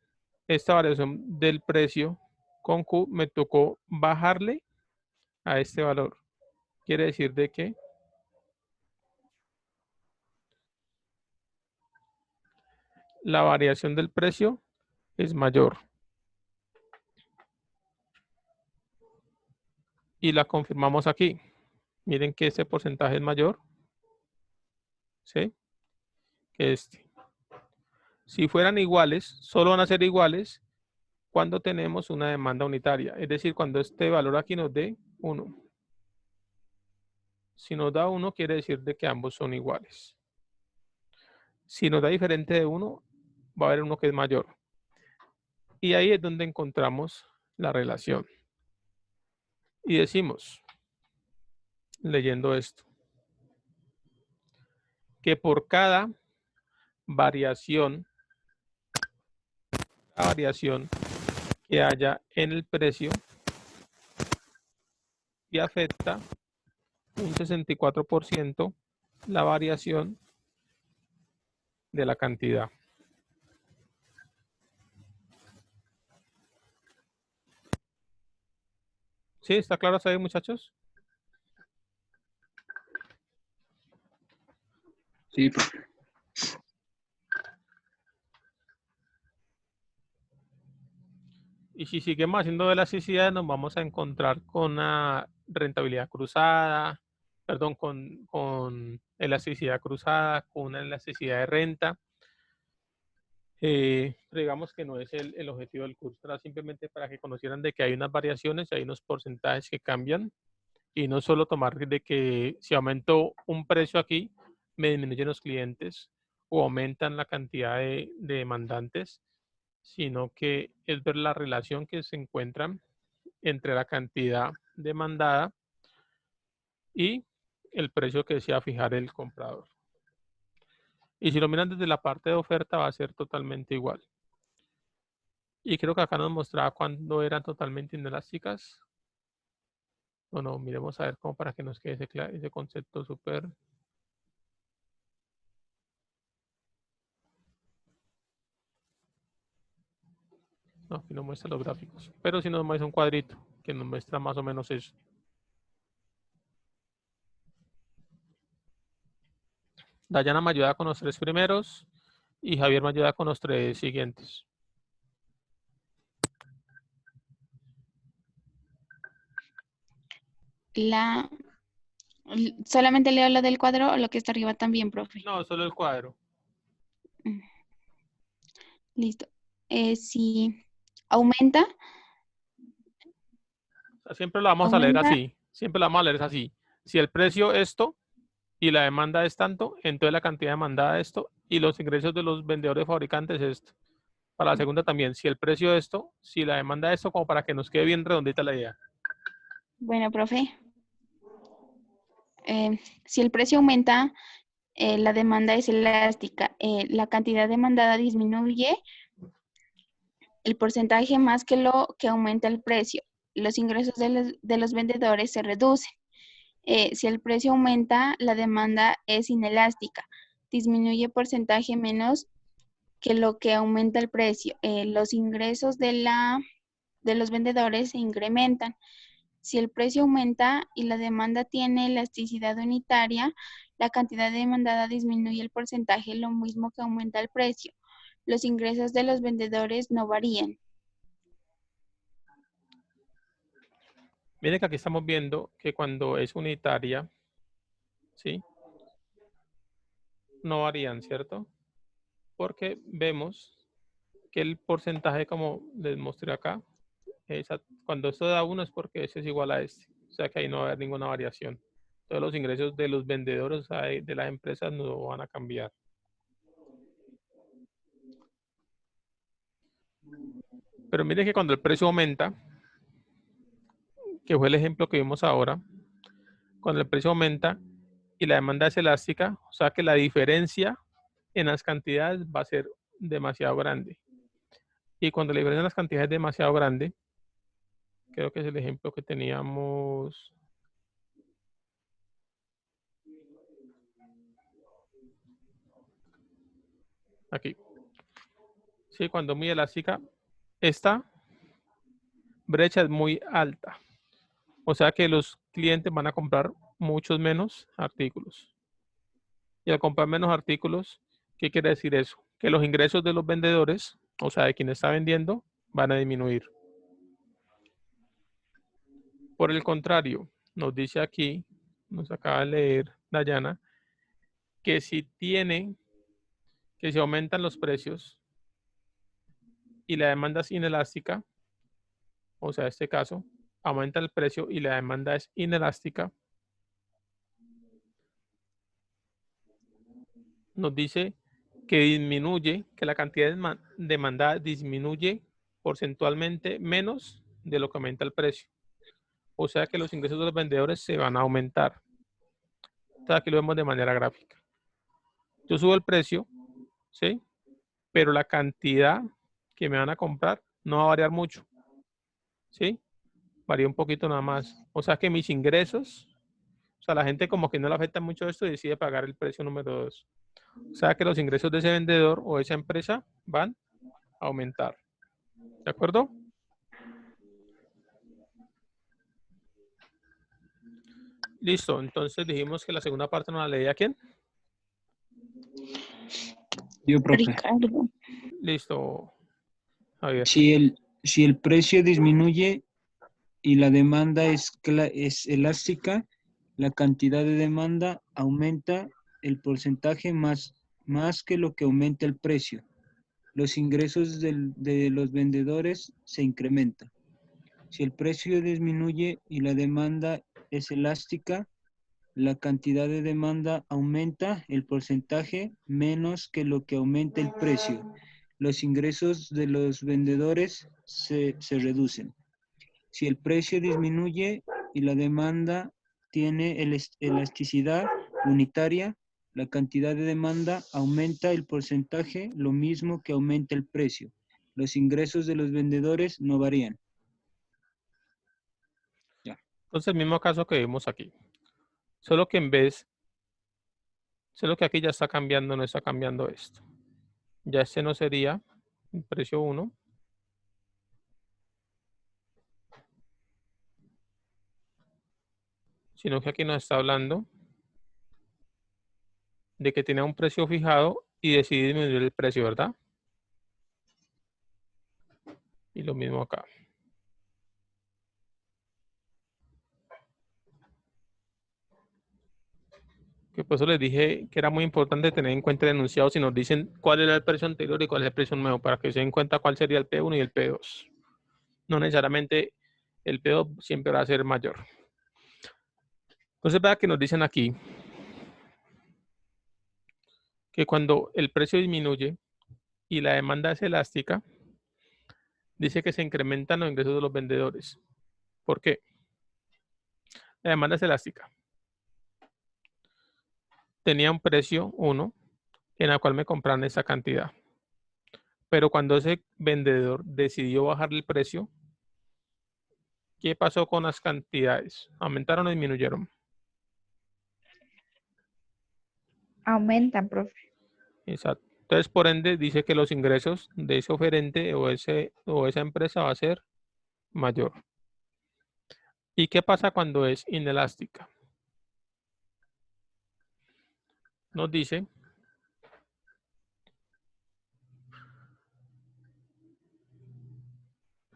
esta variación del precio con Q, me tocó bajarle a este valor. Quiere decir de que la variación del precio es mayor. Y la confirmamos aquí. Miren que este porcentaje es mayor, ¿sí?, que este. Si fueran iguales, solo van a ser iguales cuando tenemos una demanda unitaria. Es decir, cuando este valor aquí nos dé 1. Si nos da 1, quiere decir de que ambos son iguales. Si nos da diferente de 1, va a haber uno que es mayor. Y ahí es donde encontramos la relación. Y decimos, leyendo esto, que por cada variación que haya en el precio y afecta un 64% la variación de la cantidad. ¿Sí? ¿Está claro hasta ahí, muchachos? Sí, profe. Y si seguimos haciendo elasticidad, nos vamos a encontrar con una rentabilidad cruzada, perdón, con elasticidad cruzada, con una elasticidad de renta. Digamos que no es el objetivo del curso, era simplemente para que conocieran de que hay unas variaciones y hay unos porcentajes que cambian. Y no solo tomar de que si aumento un precio aquí, me disminuyen los clientes o aumentan la cantidad de demandantes, sino que es ver la relación que se encuentra entre la cantidad demandada y el precio que desea fijar el comprador. Y si lo miran desde la parte de oferta, va a ser totalmente igual. Y creo que acá nos mostraba cuando eran totalmente inelásticas. Bueno, miremos a ver como para que nos quede ese concepto súper. No, aquí no muestra los gráficos, pero sí nos muestra un cuadrito que nos muestra más o menos eso. Dayana me ayuda con los 3 primeros y Javier me ayuda con los 3 siguientes. ¿Solamente leo lo del cuadro o lo que está arriba también, profe? No, solo el cuadro. Listo. Si aumenta. O sea, siempre lo vamos a leer así. Siempre lo vamos a leer así. Si el precio es esto y la demanda es tanto, entonces la cantidad demandada es esto y los ingresos de los vendedores fabricantes es esto. Para la segunda también, si el precio es esto, si la demanda es esto, como para que nos quede bien redondita la idea. Bueno, profe. Si el precio aumenta, la demanda es elástica. La cantidad demandada disminuye el porcentaje más que lo que aumenta el precio. Los ingresos de los vendedores se reducen. Si el precio aumenta, la demanda es inelástica. Disminuye porcentaje menos que lo que aumenta el precio. Los ingresos de los vendedores se incrementan. Si el precio aumenta y la demanda tiene elasticidad unitaria, la cantidad demandada disminuye el porcentaje, lo mismo que aumenta el precio. Los ingresos de los vendedores no varían. Miren que aquí estamos viendo que cuando es unitaria, ¿sí?, no varían, ¿cierto? Porque vemos que el porcentaje, como les mostré acá, cuando esto da 1 es porque ese es igual a este. O sea que ahí no va a haber ninguna variación. Todos los ingresos de los vendedores, o sea, de las empresas no van a cambiar. Pero mire que cuando el precio aumenta, que fue el ejemplo que vimos ahora, cuando el precio aumenta y la demanda es elástica, o sea que la diferencia en las cantidades va a ser demasiado grande. Y cuando la diferencia en las cantidades es demasiado grande, creo que es el ejemplo que teníamos. Aquí. Sí, cuando es muy elástica, esta brecha es muy alta. O sea que los clientes van a comprar muchos menos artículos. Y al comprar menos artículos, ¿qué quiere decir eso? Que los ingresos de los vendedores, o sea, de quien está vendiendo, van a disminuir. Por el contrario, nos dice aquí, nos acaba de leer Dayana, que si aumentan los precios y la demanda es inelástica, o sea, en este caso, aumenta el precio y la demanda es inelástica, nos dice que disminuye, que la cantidad demandada disminuye porcentualmente menos de lo que aumenta el precio. O sea que los ingresos de los vendedores se van a aumentar. Entonces aquí lo vemos de manera gráfica. Yo subo el precio, ¿sí? Pero la cantidad que me van a comprar no va a variar mucho, ¿sí? Varía un poquito nada más. O sea que mis ingresos, o sea, la gente como que no le afecta mucho esto y decide pagar el precio número 2. O sea que los ingresos de ese vendedor o esa empresa van a aumentar. ¿De acuerdo? Listo. Entonces dijimos que la segunda parte nos la leía ¿quién? Yo, profe. Ricardo. Listo, Javier. Si el precio disminuye y la demanda es elástica, la cantidad de demanda aumenta el porcentaje más que lo que aumenta el precio. Los ingresos de los vendedores se incrementan. Si el precio disminuye y la demanda es elástica, la cantidad de demanda aumenta el porcentaje menos que lo que aumenta el precio. Los ingresos de los vendedores se reducen. Si el precio disminuye y la demanda tiene elasticidad unitaria, la cantidad de demanda aumenta el porcentaje, lo mismo que aumenta el precio. Los ingresos de los vendedores no varían. Ya. Entonces el mismo caso que vimos aquí. Solo que aquí ya está cambiando, no está cambiando esto. Ya este no sería el precio 1. Sino que aquí nos está hablando de que tiene un precio fijado y decide disminuir el precio, ¿verdad? Y lo mismo acá. Que por eso les dije que era muy importante tener en cuenta el enunciado si nos dicen cuál era el precio anterior y cuál es el precio nuevo, para que se den cuenta cuál sería el P1 y el P2. No necesariamente el P2 siempre va a ser mayor. Entonces, vea que nos dicen aquí que cuando el precio disminuye y la demanda es elástica, dice que se incrementan los ingresos de los vendedores. ¿Por qué? La demanda es elástica. Tenía un precio 1 en la cual me compraron esa cantidad. Pero cuando ese vendedor decidió bajar el precio, ¿qué pasó con las cantidades? ¿Aumentaron o disminuyeron? Aumentan, profe. Exacto. Entonces, por ende, dice que los ingresos de ese oferente o esa empresa va a ser mayor. ¿Y qué pasa cuando es inelástica? Nos dice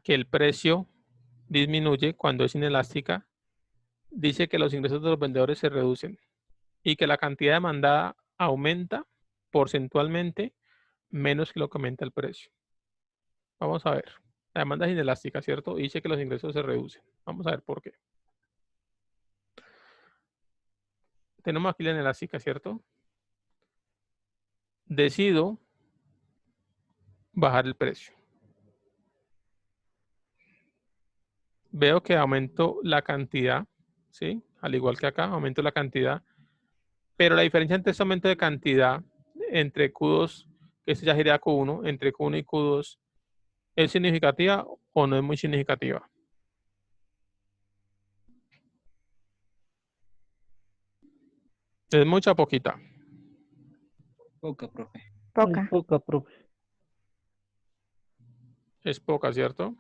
que el precio disminuye cuando es inelástica. Dice que los ingresos de los vendedores se reducen y que la cantidad demandada aumenta porcentualmente menos que lo que aumenta el precio. Vamos a ver. La demanda es inelástica, ¿cierto? Y dice que los ingresos se reducen. Vamos a ver por qué. Tenemos aquí la inelástica, ¿cierto? Decido bajar el precio. veo que aumento la cantidad, ¿sí? Al igual que acá, aumento la cantidad. Pero la diferencia entre este aumento de cantidad entre Q2, que este ya sería Q1, entre Q1 y Q2, ¿es significativa o no es muy significativa? ¿Es mucha o poquita? Poca, profe. Poca. Es poca, profe. Es poca, ¿cierto?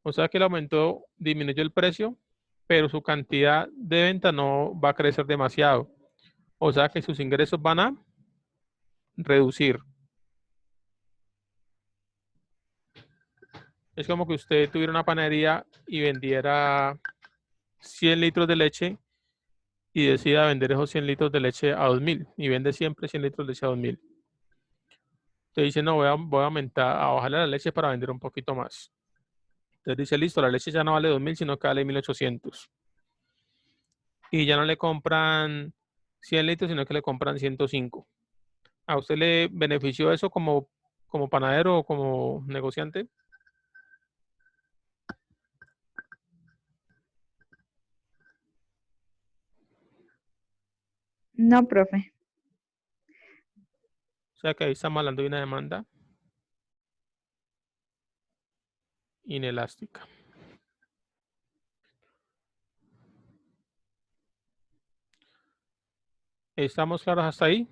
O sea que el aumento disminuyó el precio, pero su cantidad de venta no va a crecer demasiado. O sea que sus ingresos van a reducir. Es como que usted tuviera una panadería y vendiera 100 litros de leche y decida vender esos 100 litros de leche a 2.000 y vende siempre 100 litros de leche a 2.000. Usted dice, no, voy a aumentar, a bajarle la leche para vender un poquito más. Entonces dice, listo, la leche ya no vale 2.000, sino que vale 1.800. Y ya no le compran 100 litros, sino que le compran 105. ¿A usted le benefició eso como panadero o como negociante? No, profe. O sea que ahí estamos hablando de una demanda inelástica. ¿Estamos claros hasta ahí?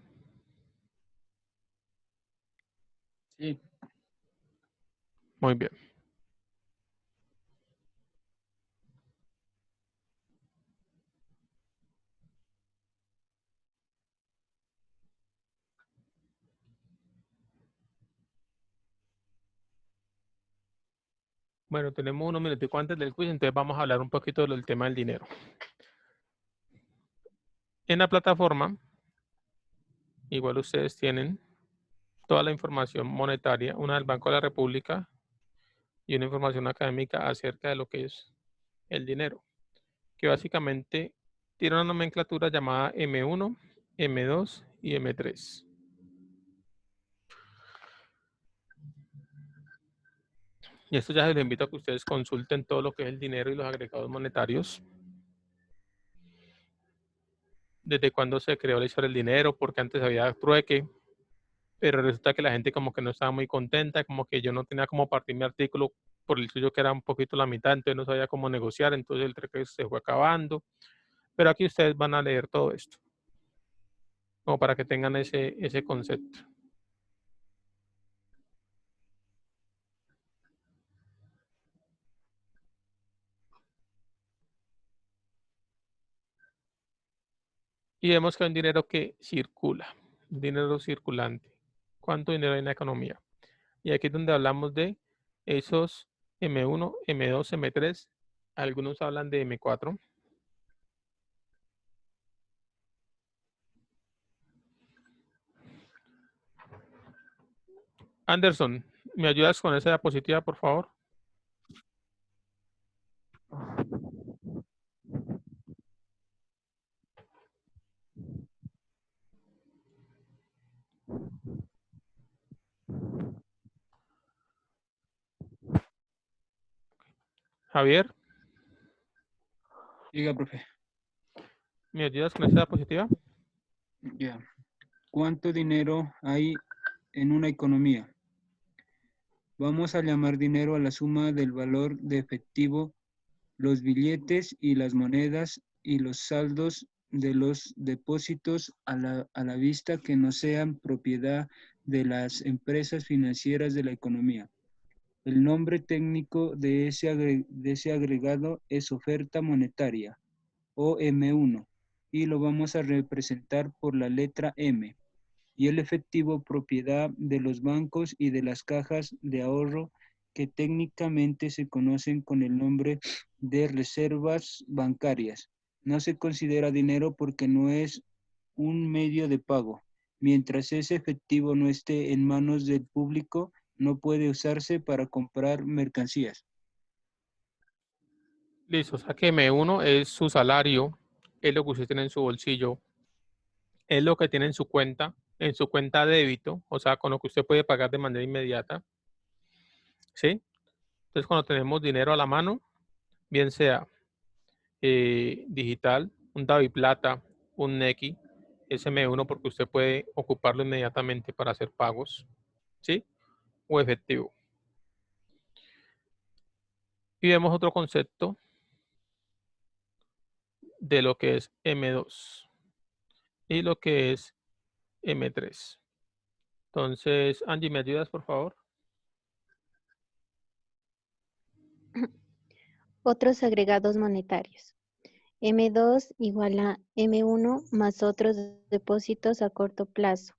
Sí. Muy bien. Bueno, tenemos unos minuticos antes del quiz, entonces vamos a hablar un poquito del tema del dinero. En la plataforma, igual ustedes tienen toda la información monetaria, una del Banco de la República y una información académica acerca de lo que es el dinero, que básicamente tiene una nomenclatura llamada M1, M2 y M3. Y esto ya se les invito a que ustedes consulten todo lo que es el dinero y los agregados monetarios. Desde cuándo se creó la historia del dinero, porque antes había trueque, pero resulta que la gente como que no estaba muy contenta, como que yo no tenía cómo partir mi artículo por el suyo que era un poquito la mitad, entonces no sabía cómo negociar, entonces el trueque se fue acabando. Pero aquí ustedes van a leer todo esto, como para que tengan ese concepto. Y vemos que hay un dinero que circula, un dinero circulante. ¿Cuánto dinero hay en la economía? Y aquí es donde hablamos de esos M1, M2, M3. Algunos hablan de M4. Anderson, ¿me ayudas con esa diapositiva, por favor? Javier, Diga, profe. ¿me ayudas con esa diapositiva? Ya. ¿Cuánto dinero hay en una economía? Vamos a llamar dinero a la suma del valor de efectivo, los billetes y las monedas y los saldos de los depósitos a la vista que no sean propiedad de las empresas financieras de la economía. El nombre técnico de ese agregado es oferta monetaria, o M1, y lo vamos a representar por la letra M. Y el efectivo propiedad de los bancos y de las cajas de ahorro que técnicamente se conocen con el nombre de reservas bancarias. No se considera dinero porque no es un medio de pago. Mientras ese efectivo no esté en manos del público, no puede usarse para comprar mercancías. Listo, o sea que M1 es su salario, es lo que usted tiene en su bolsillo, es lo que tiene en su cuenta débito, o sea, con lo que usted puede pagar de manera inmediata. ¿Sí? Entonces, cuando tenemos dinero a la mano, bien sea digital, un DaviPlata, un Nequi, SM1 porque usted puede ocuparlo inmediatamente para hacer pagos, ¿sí? O efectivo. Y vemos otro concepto de lo que es M2 y lo que es M3. Entonces, Angie, ¿me ayudas, por favor? Otros agregados monetarios. M2 igual a M1 más otros depósitos a corto plazo,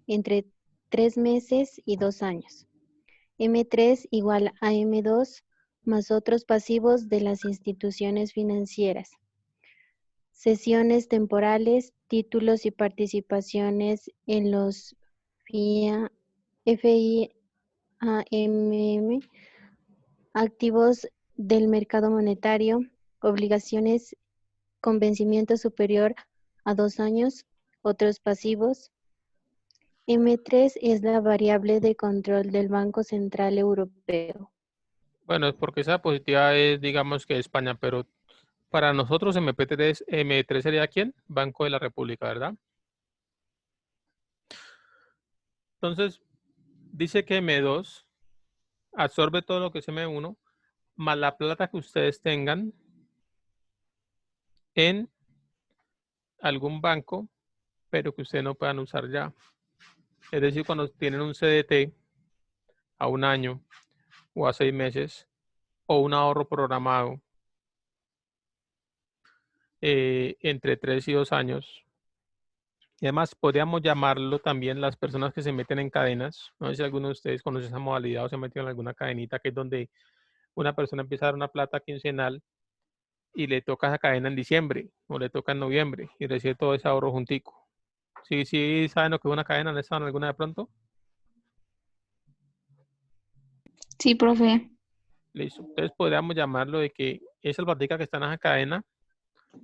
entre 3 meses y 2 años. M3 igual a M2 más otros pasivos de las instituciones financieras. Cesiones temporales, títulos y participaciones en los FIAMM, activos del mercado monetario, obligaciones con vencimiento superior a 2 años, otros pasivos. M3 es la variable de control del Banco Central Europeo. Bueno, es porque esa diapositiva es, digamos que España, pero para nosotros M3 sería ¿quién? Banco de la República, ¿verdad? Entonces, dice que M2 absorbe todo lo que es M1 más la plata que ustedes tengan en algún banco, pero que ustedes no puedan usar ya. Es decir, cuando tienen un CDT a un año o a 6 meses o un ahorro programado entre 3 y 2 años. Y además, podríamos llamarlo también las personas que se meten en cadenas. No sé si alguno de ustedes conoce esa modalidad o se ha metido en alguna cadenita, que es donde una persona empieza a dar una plata quincenal y le toca esa cadena en diciembre o le toca en noviembre y recibe todo ese ahorro juntico. Sí, saben lo que es una cadena, ¿no saben alguna de pronto? Sí, profe. Listo. Entonces podríamos llamarlo de que esa platica que está en esa cadena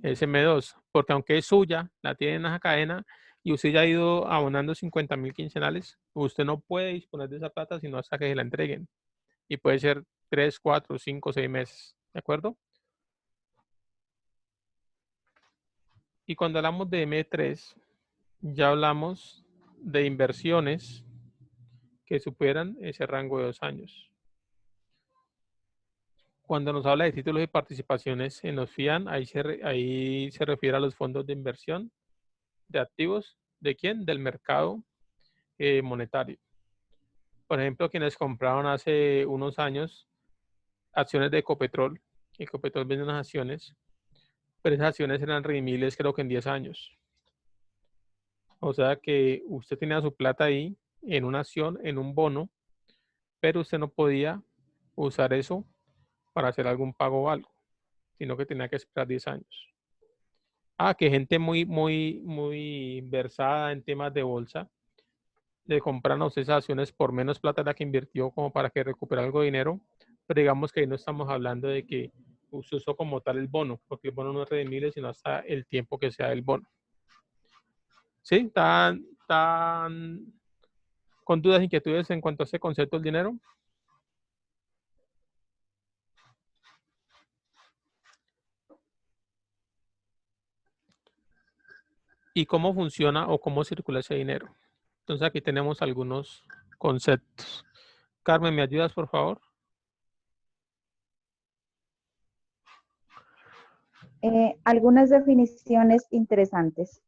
es M2, porque aunque es suya, la tiene en esa cadena y usted ya ha ido abonando 50.000 quincenales, usted no puede disponer de esa plata sino hasta que se la entreguen. Y puede ser 3, 4, 5, 6 meses. ¿De acuerdo? Y cuando hablamos de M3, ya hablamos de inversiones que superan ese rango de 2 años. Cuando nos habla de títulos y participaciones en los FIAN, ahí se refiere a los fondos de inversión de activos. ¿De quién? Del mercado monetario. Por ejemplo, quienes compraron hace unos años acciones de Ecopetrol. Ecopetrol vende unas acciones, pero esas acciones eran redimibles creo que en 10 años. O sea que usted tenía su plata ahí en una acción, en un bono, pero usted no podía usar eso para hacer algún pago o algo, sino que tenía que esperar 10 años. Que gente muy versada en temas de bolsa le compran a usted esas acciones por menos plata de la que invirtió como para que recupere algo de dinero, pero digamos que ahí no estamos hablando de que usted usó como tal el bono, porque el bono no es redimible sino hasta el tiempo que sea el bono. ¿Sí? ¿Están con dudas, inquietudes en cuanto a ese concepto del dinero? ¿Y cómo funciona o cómo circula ese dinero? Entonces aquí tenemos algunos conceptos. Carmen, ¿me ayudas, por favor? Algunas definiciones interesantes.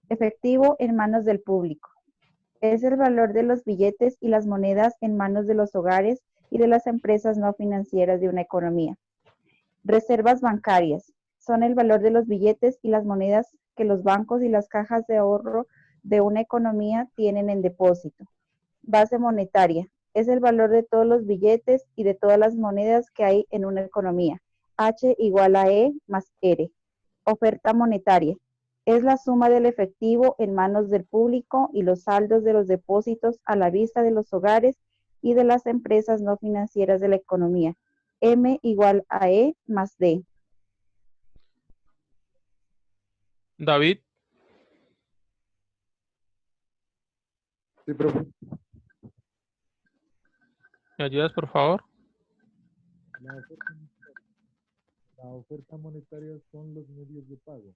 Efectivo en manos del público. Es el valor de los billetes y las monedas en manos de los hogares y de las empresas no financieras de una economía. Reservas bancarias. Son el valor de los billetes y las monedas que los bancos y las cajas de ahorro de una economía tienen en depósito. Base monetaria. Es el valor de todos los billetes y de todas las monedas que hay en una economía. H igual a E más R. Oferta monetaria. Es la suma del efectivo en manos del público y los saldos de los depósitos a la vista de los hogares y de las empresas no financieras de la economía. M igual a E más D. David, Sí, profe. ¿me ayudas, por favor? La oferta monetaria son los medios de pago.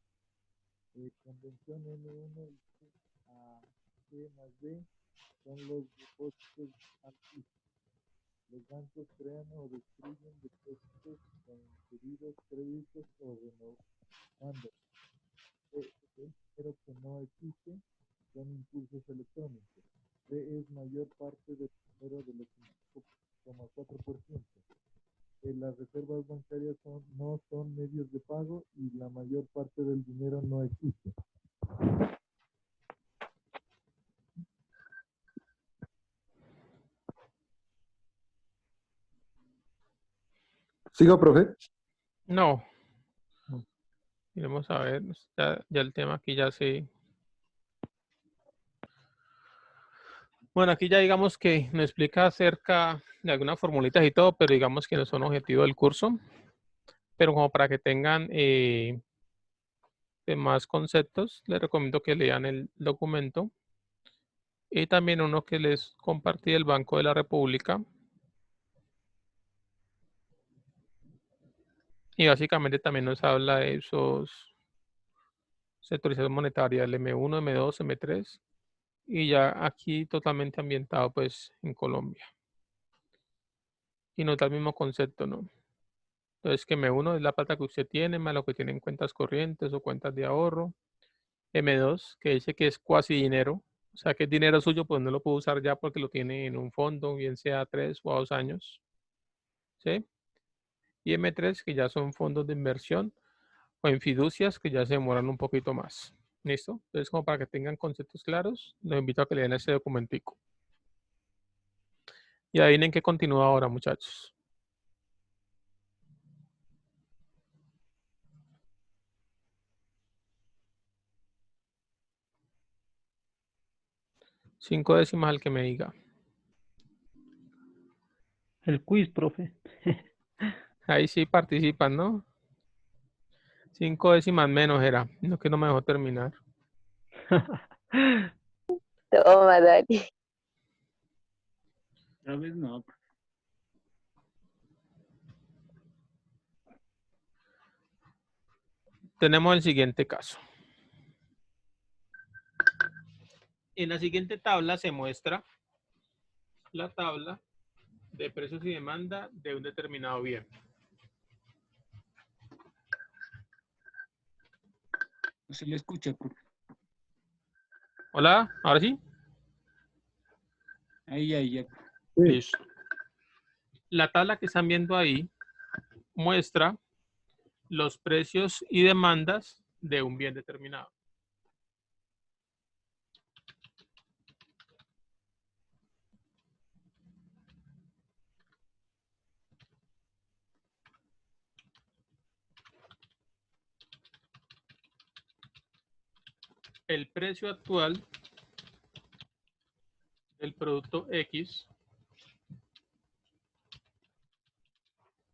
Convención M1 a C más B son los depósitos anticipados. Los bancos crean o destruyen depósitos transferidos, créditos o renovando. Pero que no existe son impulsos electrónicos. B es mayor parte del dinero de los 5,4%. Las reservas bancarias no son medios de pago y la mayor parte del dinero no existe. ¿Sigo, profe? No. Vamos a ver, ya el tema aquí ya se... Bueno, aquí ya digamos que nos explica acerca de algunas formulitas y todo, pero digamos que no son objetivos del curso. Pero como para que tengan más conceptos, les recomiendo que lean el documento. Y también uno que les compartí del Banco de la República. Y básicamente también nos habla de esos sectorización monetaria, el M1, M2, M3. Y ya aquí totalmente ambientado pues en Colombia. Y nos da el mismo concepto, ¿no? Entonces que M1 es la plata que usted tiene, más lo que tiene en cuentas corrientes o cuentas de ahorro. M2, que dice que es cuasi dinero. O sea, que es dinero suyo, pues no lo puede usar ya porque lo tiene en un fondo, bien sea a 3 o a 2 años. ¿Sí? Y M3, que ya son fondos de inversión o en fiducias que ya se demoran un poquito más. ¿Listo? Entonces, como para que tengan conceptos claros, los invito a que lean este documentico. Y adivinen qué continúa ahora, muchachos. Cinco décimas al que me diga. El quiz, profe. Ahí sí participan, ¿no? 5 décimas menos era. No, que no me dejó terminar. Toma, Dani. Otra vez no. Tenemos el siguiente caso. En la siguiente tabla se muestra la tabla de precios y demanda de un determinado bien. No se le escucha, profe. Hola, ¿ahora sí? Ahí, ya. Listo. La tabla que están viendo ahí muestra los precios y demandas de un bien determinado. El precio actual del producto X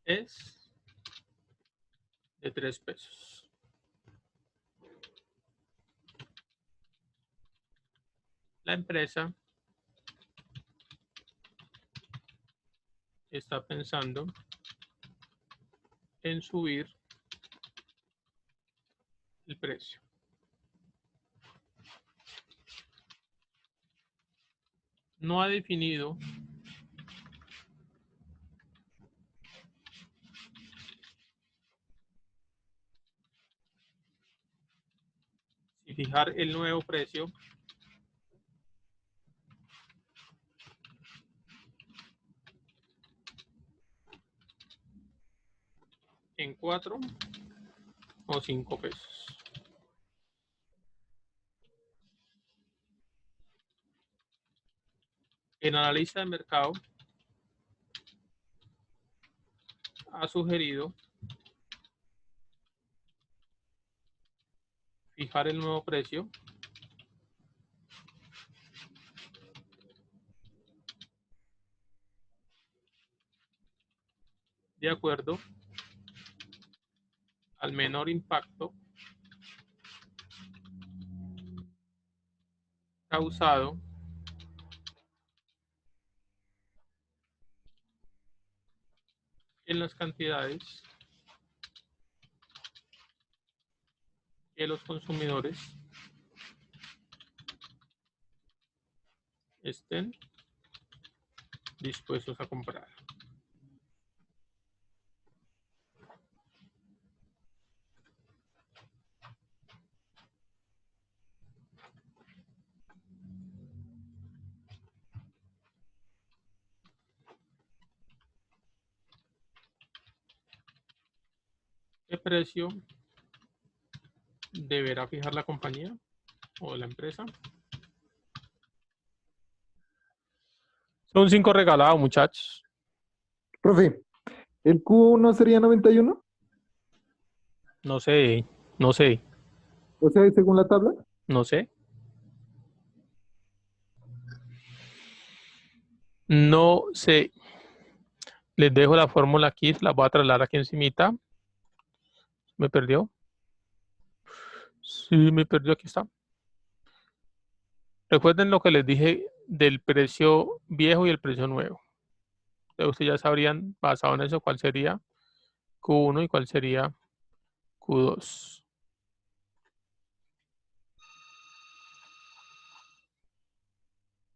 es de 3 pesos. La empresa está pensando en subir el precio. No ha definido si fijar el nuevo precio en 4 o 5 pesos. El analista de mercado ha sugerido fijar el nuevo precio de acuerdo al menor impacto causado en las cantidades que los consumidores estén dispuestos a comprar. ¿Qué precio deberá fijar la compañía o la empresa? Son 5 regalados, muchachos. Profe, ¿el Q1 sería 91? No sé, no sé, O sea, según la tabla. no sé. No sé. Les dejo la fórmula aquí, la voy a trasladar aquí encimita. ¿Me perdió? Sí, me perdió, aquí está. Recuerden lo que les dije del precio viejo y el precio nuevo. Entonces, ustedes ya sabrían, basado en eso, cuál sería Q1 y cuál sería Q2.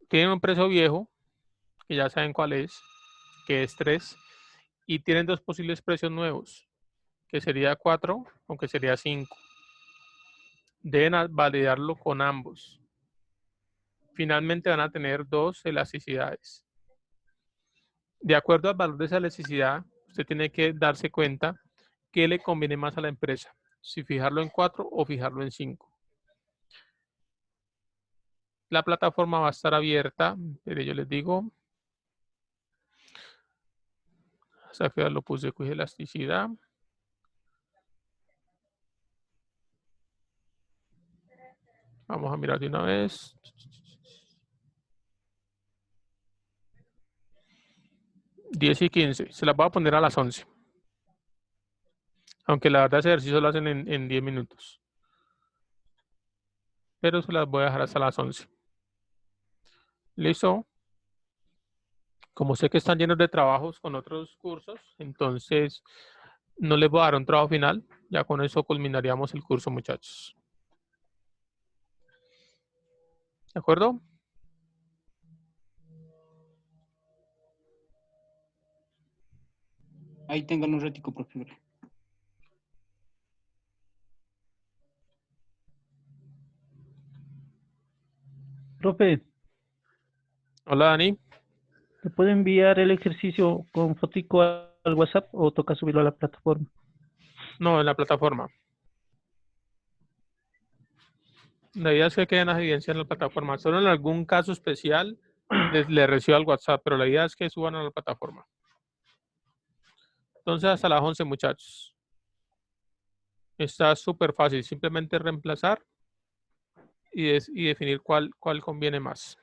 Tienen un precio viejo, que ya saben cuál es, que es 3, y tienen dos posibles precios nuevos, que sería 4 o que sería 5. Deben validarlo con ambos. Finalmente van a tener dos elasticidades. De acuerdo al valor de esa elasticidad, usted tiene que darse cuenta qué le conviene más a la empresa, si fijarlo en 4 o fijarlo en 5. La plataforma va a estar abierta, pero yo les digo, hasta que lo puse con elasticidad. Vamos a mirar de una vez. $10 y 15. Se las voy a poner a las 11. Aunque la verdad ese ejercicio lo hacen en 10 minutos. Pero se las voy a dejar hasta las 11. ¿Listo? Como sé que están llenos de trabajos con otros cursos, entonces no les voy a dar un trabajo final. Ya con eso culminaríamos el curso, muchachos. ¿De acuerdo? Ahí tengan un ratico, profe. Profe, Hola, Dani. ¿me puede enviar el ejercicio con fotico al WhatsApp o toca subirlo a la plataforma? No, en la plataforma. La idea es que queden las evidencias en la plataforma. Solo en algún caso especial les recibo al WhatsApp, pero la idea es que suban a la plataforma. Entonces, hasta las 11, muchachos. Está súper fácil. Simplemente reemplazar y definir cuál conviene más.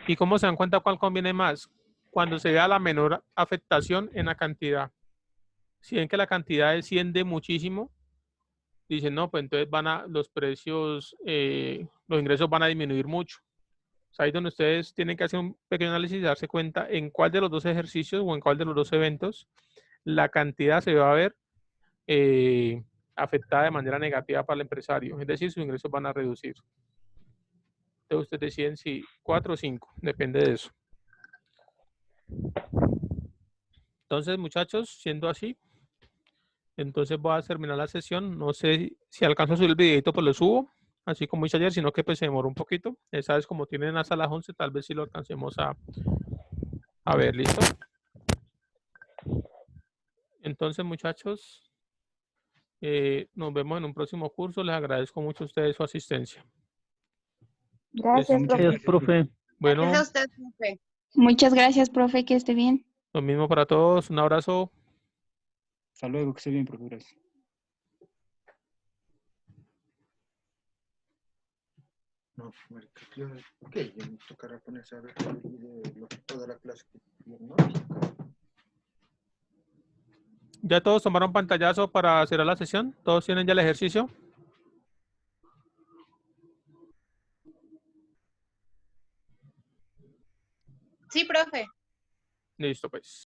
¿Y cómo se dan cuenta cuál conviene más? Cuando se vea la menor afectación en la cantidad. Si ven que la cantidad desciende muchísimo, dicen, no, pues entonces los precios, los ingresos van a disminuir mucho. O sea, ahí donde ustedes tienen que hacer un pequeño análisis y darse cuenta en cuál de los dos ejercicios o en cuál de los dos eventos la cantidad se va a ver afectada de manera negativa para el empresario. Es decir, sus ingresos van a reducir. Entonces ustedes deciden si 4 o 5, depende de eso. Entonces, muchachos, siendo así, entonces voy a terminar la sesión. No sé si alcanzo a subir el videito, pues lo subo, así como hice ayer, sino que pues se demoró un poquito. Esa vez como tienen hasta las 11, tal vez sí lo alcancemos a ver, ¿listo? Entonces, muchachos, nos vemos en un próximo curso. Les agradezco mucho a ustedes su asistencia. Gracias, profe. Gracias, profe. Bueno, Gracias a usted, profe. Muchas gracias, profe, que esté bien. lo mismo para todos. Un abrazo. Hasta luego, que esté bien, profe. Gracias. No, marica, ¿qué? Ya me tocará ponerse a ver toda la clase. ¿No? ¿Ya todos tomaron pantallazo para cerrar la sesión? ¿Todos tienen ya el ejercicio? Sí, profe. Listo, pues.